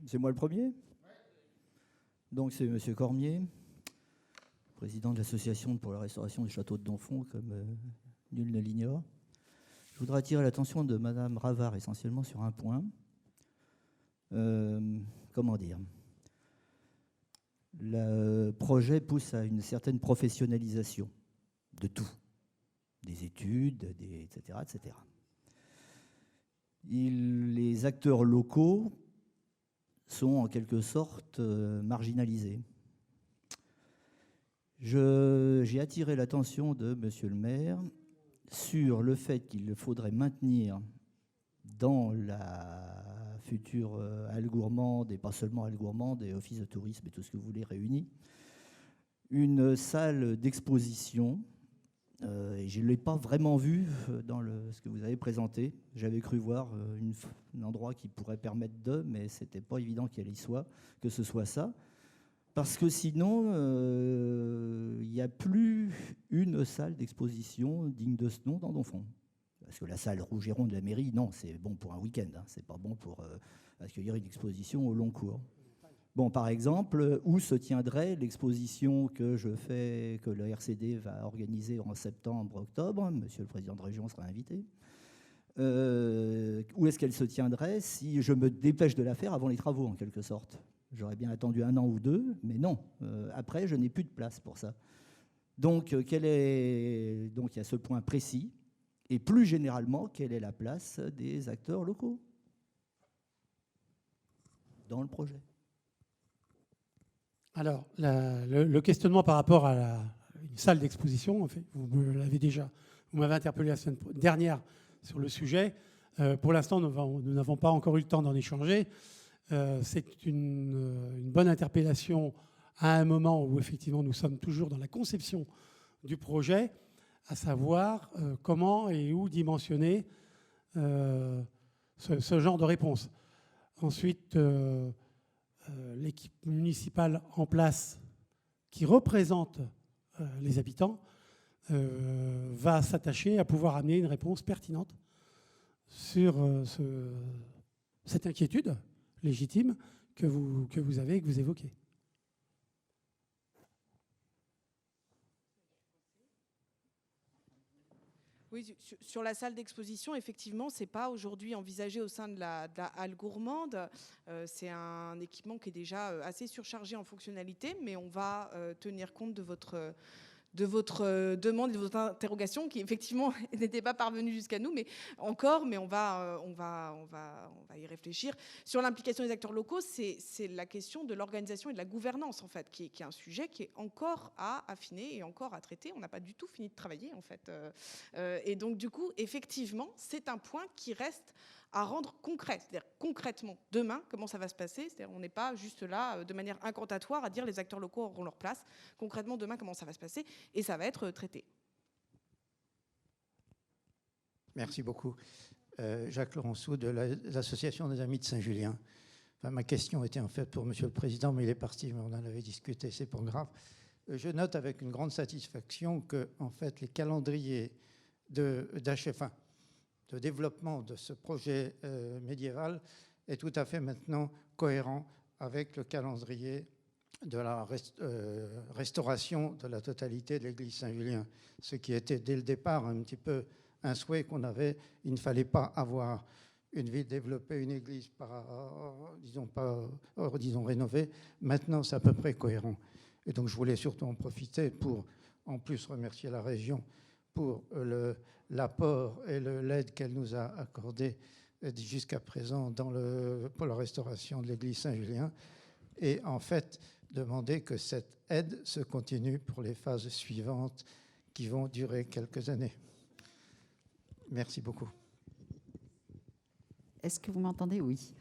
C'est moi le premier. Donc c'est Monsieur Cormier, président de l'association pour la restauration du château de Donfont, comme nul ne l'ignore. Je voudrais attirer l'attention de Madame Ravard essentiellement sur un point. Comment dire ? Le projet pousse à une certaine professionnalisation de tout, des études, etc., etc. Les acteurs locaux sont en quelque sorte marginalisés. J'ai attiré l'attention de Monsieur le maire sur le fait qu'il faudrait maintenir dans la future halle gourmande, et pas seulement halle gourmande, et office de tourisme et tout ce que vous voulez réunis, une salle d'exposition. Et je ne l'ai pas vraiment vu dans ce que vous avez présenté. J'avais cru voir un endroit qui pourrait permettre mais ce n'était pas évident que ce soit ça. Parce que sinon, il n'y a plus une salle d'exposition digne de ce nom dans Donfont. parce que la salle Rougeron de la mairie, non, c'est bon pour un week-end, hein, c'est pas bon pour accueillir une exposition au long cours. Bon, par exemple, où se tiendrait l'exposition que le RCD va organiser en septembre-octobre? Monsieur le président de région sera invité. Où est-ce qu'elle se tiendrait si je me dépêche de la faire avant les travaux, en quelque sorte? J'aurais bien attendu 1 an ou 2, mais non. Après, je n'ai plus de place pour ça. Donc, donc, il y a ce point précis. Et plus généralement, quelle est la place des acteurs locaux dans le projet? Alors, le questionnement par rapport à une salle d'exposition, en fait, vous m'avez interpellé la semaine dernière sur le sujet. Pour l'instant, nous n'avons pas encore eu le temps d'en échanger. C'est une bonne interpellation à un moment où, effectivement, nous sommes toujours dans la conception du projet, à savoir comment et où dimensionner ce genre de réponse. Ensuite, l'équipe municipale en place qui représente les habitants va s'attacher à pouvoir amener une réponse pertinente sur cette inquiétude légitime que vous avez et que vous évoquez. Oui, sur la salle d'exposition, effectivement, ce n'est pas aujourd'hui envisagé au sein de la halle gourmande. C'est un équipement qui est déjà assez surchargé en fonctionnalité, mais on va tenir compte de votre demande et de votre interrogation qui effectivement n'était pas parvenue jusqu'à nous, mais on va y réfléchir. Sur l'implication des acteurs locaux, c'est la question de l'organisation et de la gouvernance en fait, qui est un sujet qui est encore à affiner et encore à traiter. On n'a pas du tout fini de travailler en fait, et donc du coup, effectivement, c'est un point qui reste à rendre concret. C'est-à-dire concrètement, demain, comment ça va se passer? C'est-à-dire on n'est pas juste là de manière incantatoire à dire les acteurs locaux auront leur place. Concrètement, demain, comment ça va se passer? Et ça va être traité. Merci beaucoup. Jacques Laurenceau de l'Association des Amis de Saint-Julien. Enfin, ma question était en fait pour Monsieur le Président, mais il est parti, mais on en avait discuté, c'est pas grave. Je note avec une grande satisfaction que en fait, les calendriers de développement de ce projet médiéval est tout à fait maintenant cohérent avec le calendrier de la restauration de la totalité de l'église Saint-Julien. Ce qui était dès le départ un petit peu un souhait qu'on avait. Il ne fallait pas avoir une ville développée, une église disons rénovée. Maintenant, c'est à peu près cohérent. Et donc, je voulais surtout en profiter pour, en plus, remercier la région pour l'apport et l'aide qu'elle nous a accordé jusqu'à présent pour la restauration de l'église Saint-Julien. Et en fait, demander que cette aide se continue pour les phases suivantes qui vont durer quelques années. Merci beaucoup. Est-ce que vous m'entendez? Oui.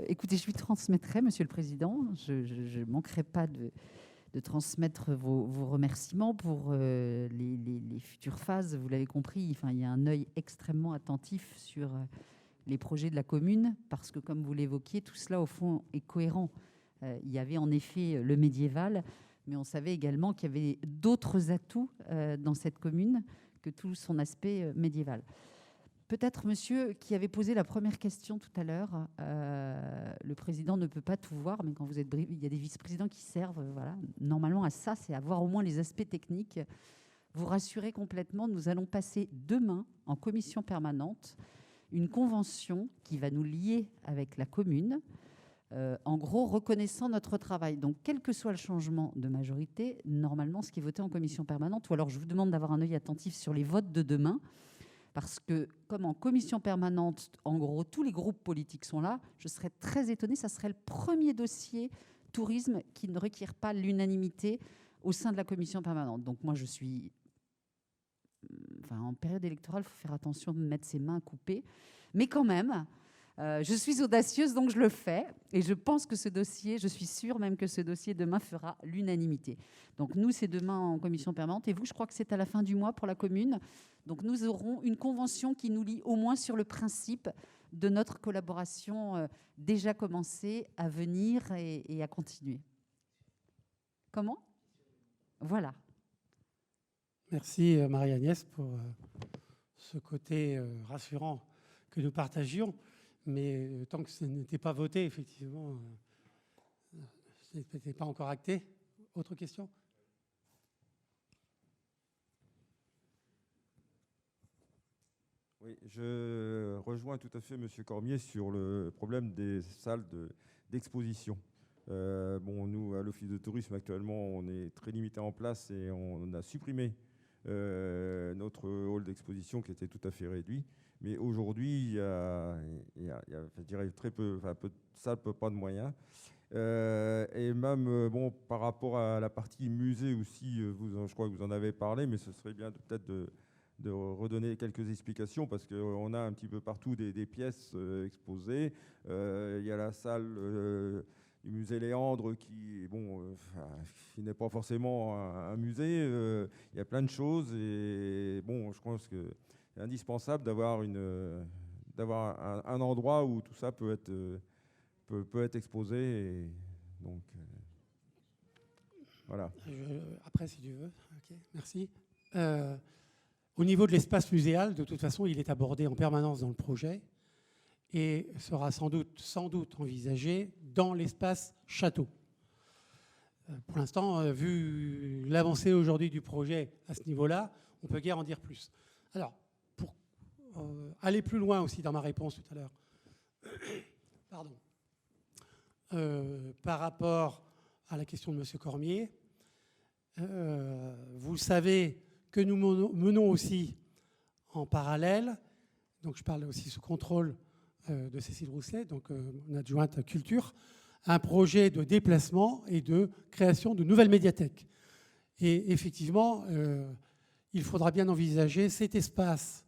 Écoutez, je lui transmettrai, Monsieur le Président. Je ne manquerai pas de transmettre vos remerciements pour les futures phases. Vous l'avez compris, enfin, il y a un œil extrêmement attentif sur les projets de la commune, parce que, comme vous l'évoquiez, tout cela, au fond, est cohérent. Il y avait en effet le médiéval, mais on savait également qu'il y avait d'autres atouts dans cette commune que tout son aspect médiéval. Peut-être, monsieur, qui avait posé la première question tout à l'heure, le président ne peut pas tout voir, mais quand vous êtes il y a des vice-présidents qui servent, voilà, normalement à ça, c'est avoir au moins les aspects techniques. Vous rassurez complètement, nous allons passer demain en commission permanente une convention qui va nous lier avec la commune, en gros reconnaissant notre travail. Donc, quel que soit le changement de majorité, normalement, ce qui est voté en commission permanente, ou alors je vous demande d'avoir un œil attentif sur les votes de demain, parce que, comme en commission permanente, en gros, tous les groupes politiques sont là, je serais très étonnée, ça serait le premier dossier tourisme qui ne requiert pas l'unanimité au sein de la commission permanente. Donc moi, je suis... Enfin, en période électorale, il faut faire attention de mettre ses mains coupées. Mais quand même, je suis audacieuse, donc je le fais. Et je pense que ce dossier, je suis sûre même que ce dossier demain fera l'unanimité. Donc nous, c'est demain en commission permanente. Et vous, je crois que c'est à la fin du mois pour la commune. Donc nous aurons une convention qui nous lie au moins sur le principe de notre collaboration déjà commencée, à venir et à continuer. Comment? Voilà. Merci Marie-Agnès pour ce côté rassurant que nous partagions, mais tant que ce n'était pas voté, effectivement, ce n'était pas encore acté. Autre question ? Oui, je rejoins tout à fait M. Cormier sur le problème des salles d'exposition. Bon, nous, à l'Office de tourisme, actuellement, on est très limité en place et on a supprimé notre hall d'exposition qui était tout à fait réduit. Mais aujourd'hui, il y a, je dirais, très peu, enfin, peu de salles, pas de moyens. Et même, bon, par rapport à la partie musée aussi, je crois que vous en avez parlé, mais ce serait bien peut-être de redonner quelques explications parce qu'on a un petit peu partout des pièces exposées. Il y a la salle du musée Léandre qui, bon, qui n'est pas forcément un musée. Il y a plein de choses et bon, je pense que c'est indispensable d'avoir un endroit où tout ça peut être exposé. Et donc, voilà. Après, si tu veux. Ok, merci. Au niveau de l'espace muséal, de toute façon, il est abordé en permanence dans le projet et sera sans doute envisagé dans l'espace château. Pour l'instant, vu l'avancée aujourd'hui du projet à ce niveau-là, on peut guère en dire plus. Alors, pour aller plus loin aussi dans ma réponse tout à l'heure, pardon, par rapport à la question de M. Cormier, vous le savez, que nous menons aussi en parallèle, donc je parle aussi sous contrôle de Cécile Rousselet, donc mon adjointe culture, un projet de déplacement et de création de nouvelles médiathèques. Et effectivement, il faudra bien envisager cet espace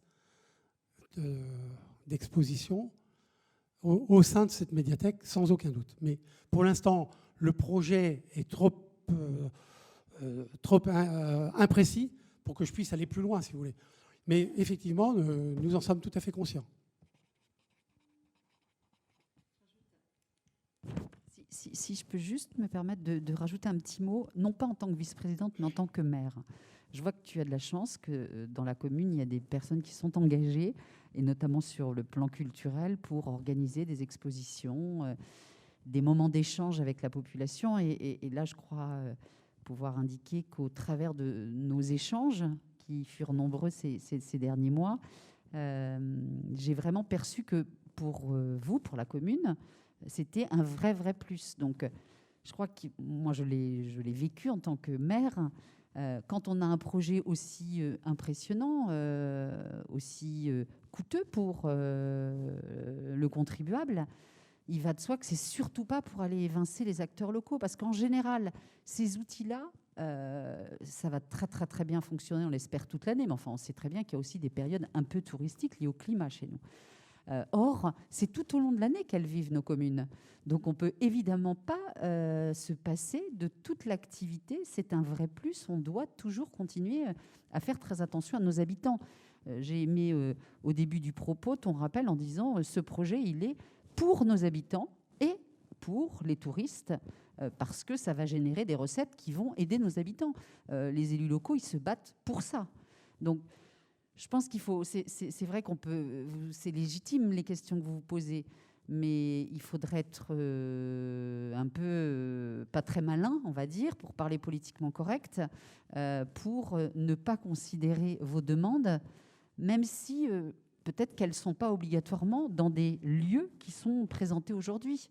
d'exposition au sein de cette médiathèque, sans aucun doute. Mais pour l'instant, le projet est trop imprécis pour que je puisse aller plus loin, si vous voulez. Mais effectivement, nous en sommes tout à fait conscients. Si je peux juste me permettre de rajouter un petit mot, non pas en tant que vice-présidente, mais en tant que maire. Je vois que tu as de la chance que dans la commune, il y a des personnes qui sont engagées, et notamment sur le plan culturel, pour organiser des expositions, des moments d'échange avec la population. Et là, je crois pouvoir indiquer qu'au travers de nos échanges, qui furent nombreux ces derniers mois, j'ai vraiment perçu que pour vous, pour la commune, c'était un vrai plus. Donc, je crois que moi, je l'ai vécu en tant que maire. Quand on a un projet aussi impressionnant, aussi coûteux pour le contribuable, il va de soi que c'est surtout pas pour aller évincer les acteurs locaux, parce qu'en général, ces outils-là, ça va très bien fonctionner, on l'espère toute l'année, mais enfin, on sait très bien qu'il y a aussi des périodes un peu touristiques liées au climat chez nous. Or, c'est tout au long de l'année qu'elles vivent, nos communes. Donc, on ne peut évidemment pas se passer de toute l'activité. C'est un vrai plus. On doit toujours continuer à faire très attention à nos habitants. J'ai aimé, au début du propos, ton rappel en disant ce projet, il est pour nos habitants et pour les touristes, parce que ça va générer des recettes qui vont aider nos habitants. Les élus locaux, ils se battent pour ça. Donc, je pense qu'il faut... C'est vrai qu'on peut... C'est légitime, les questions que vous vous posez, mais il faudrait être un peu pas très malin, on va dire, pour parler politiquement correct, pour ne pas considérer vos demandes, même si peut-être qu'elles ne sont pas obligatoirement dans des lieux qui sont présentés aujourd'hui.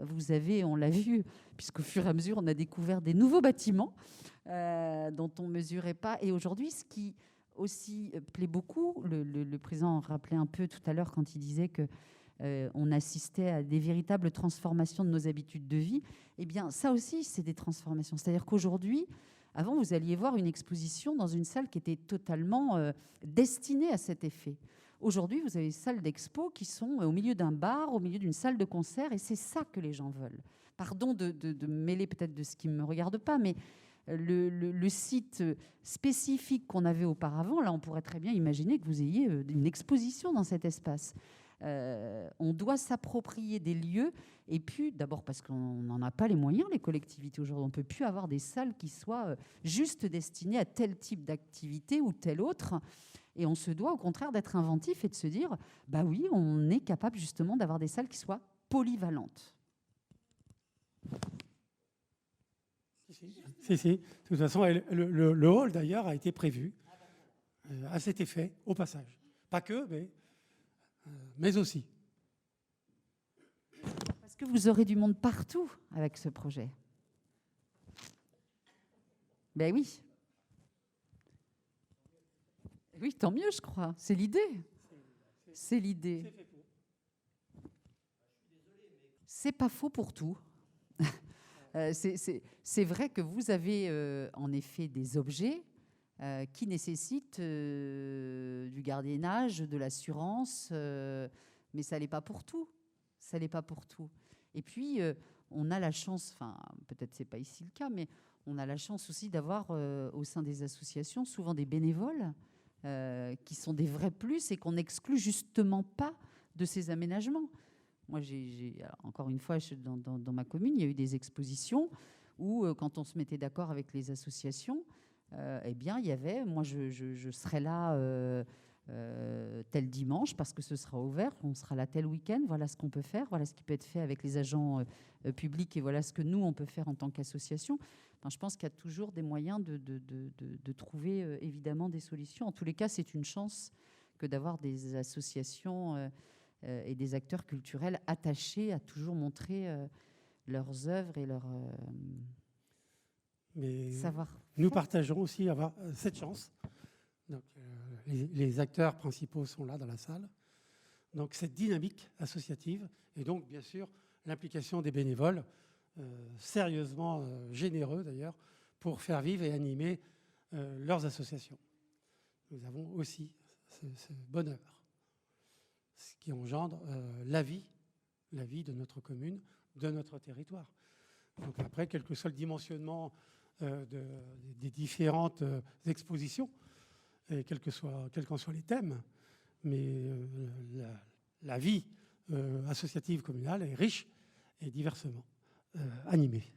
Vous avez, on l'a vu, puisqu'au fur et à mesure, on a découvert des nouveaux bâtiments dont on ne mesurait pas. Et aujourd'hui, ce qui aussi plaît beaucoup, le président rappelait un peu tout à l'heure quand il disait que on assistait à des véritables transformations de nos habitudes de vie. Eh bien, ça aussi, c'est des transformations. C'est-à-dire qu'aujourd'hui, avant, vous alliez voir une exposition dans une salle qui était totalement destinée à cet effet. Aujourd'hui, vous avez des salles d'expo qui sont au milieu d'un bar, au milieu d'une salle de concert, et c'est ça que les gens veulent. Pardon de me mêler peut-être de ce qui ne me regarde pas, mais le site spécifique qu'on avait auparavant, là, on pourrait très bien imaginer que vous ayez une exposition dans cet espace. On doit s'approprier des lieux, et puis d'abord parce qu'on n'en a pas les moyens, les collectivités aujourd'hui. On ne peut plus avoir des salles qui soient juste destinées à tel type d'activité ou tel autre. Et on se doit au contraire d'être inventif et de se dire, bah oui, on est capable justement d'avoir des salles qui soient polyvalentes. Si. De toute façon, le hall d'ailleurs a été prévu à cet effet, au passage. Pas que, mais aussi. Parce que vous aurez du monde partout avec ce projet. Ben oui. Oui, tant mieux, je crois. C'est l'idée. C'est l'idée. C'est pas faux pour tout. C'est vrai que vous avez en effet des objets qui nécessitent du gardiennage, de l'assurance, mais ça n'est pas pour tout. Ça n'est pas pour tout. Et puis, on a la chance, enfin, peut-être c'est pas ici le cas, mais on a la chance aussi d'avoir au sein des associations souvent des bénévoles qui sont des vrais plus et qu'on n'exclut justement pas de ces aménagements. Moi, encore une fois, dans ma commune, il y a eu des expositions où, quand on se mettait d'accord avec les associations, eh bien, il y avait, moi, je serai là tel dimanche parce que ce sera ouvert, on sera là tel week-end, voilà ce qu'on peut faire, voilà ce qui peut être fait avec les agents publics et voilà ce que nous, on peut faire en tant qu'association. Enfin, je pense qu'il y a toujours des moyens de trouver évidemment des solutions. En tous les cas, c'est une chance que d'avoir des associations et des acteurs culturels attachés à toujours montrer leurs œuvres et leur savoir. Nous partageons aussi avoir cette chance. Donc, les acteurs principaux sont là dans la salle. Donc cette dynamique associative et donc bien sûr l'implication des bénévoles, sérieusement généreux d'ailleurs, pour faire vivre et animer leurs associations. Nous avons aussi ce bonheur, ce qui engendre la vie de notre commune, de notre territoire. Donc après, quel que soit le dimensionnement des différentes expositions, et quels qu'en soient les thèmes, mais la vie associative communale est riche et diversement animée.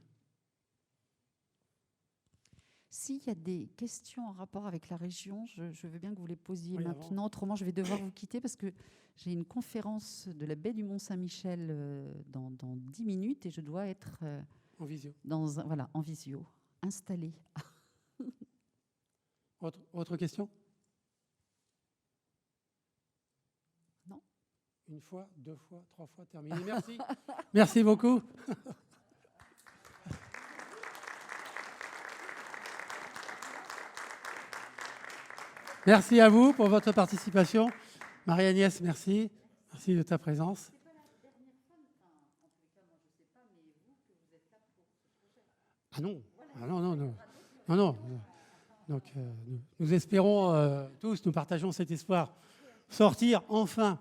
S'il y a des questions en rapport avec la région, je veux bien que vous les posiez Oui, maintenant. Autrement, je vais devoir vous quitter parce que j'ai une conférence de la baie du Mont-Saint-Michel dans 10 minutes et je dois être en visio. En visio, installée. Autre question? Non. Une fois, 2 fois, 3 fois, terminé. Merci. Merci beaucoup. Merci à vous pour votre participation. Marie-Agnès, merci. Merci de ta présence. Ah non, non. Donc, nous espérons tous, nous partageons cet espoir, sortir enfin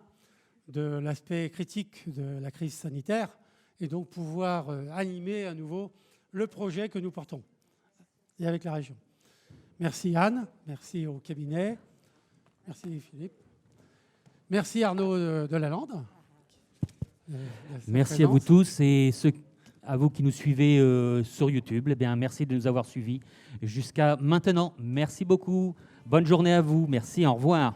de l'aspect critique de la crise sanitaire et donc pouvoir animer à nouveau le projet que nous portons et avec la région. Merci Anne, merci au cabinet, merci Philippe, merci Arnaud de Lalande. Merci à vous tous et à vous qui nous suivez sur YouTube. Eh bien, merci de nous avoir suivis jusqu'à maintenant. Merci beaucoup. Bonne journée à vous. Merci, au revoir.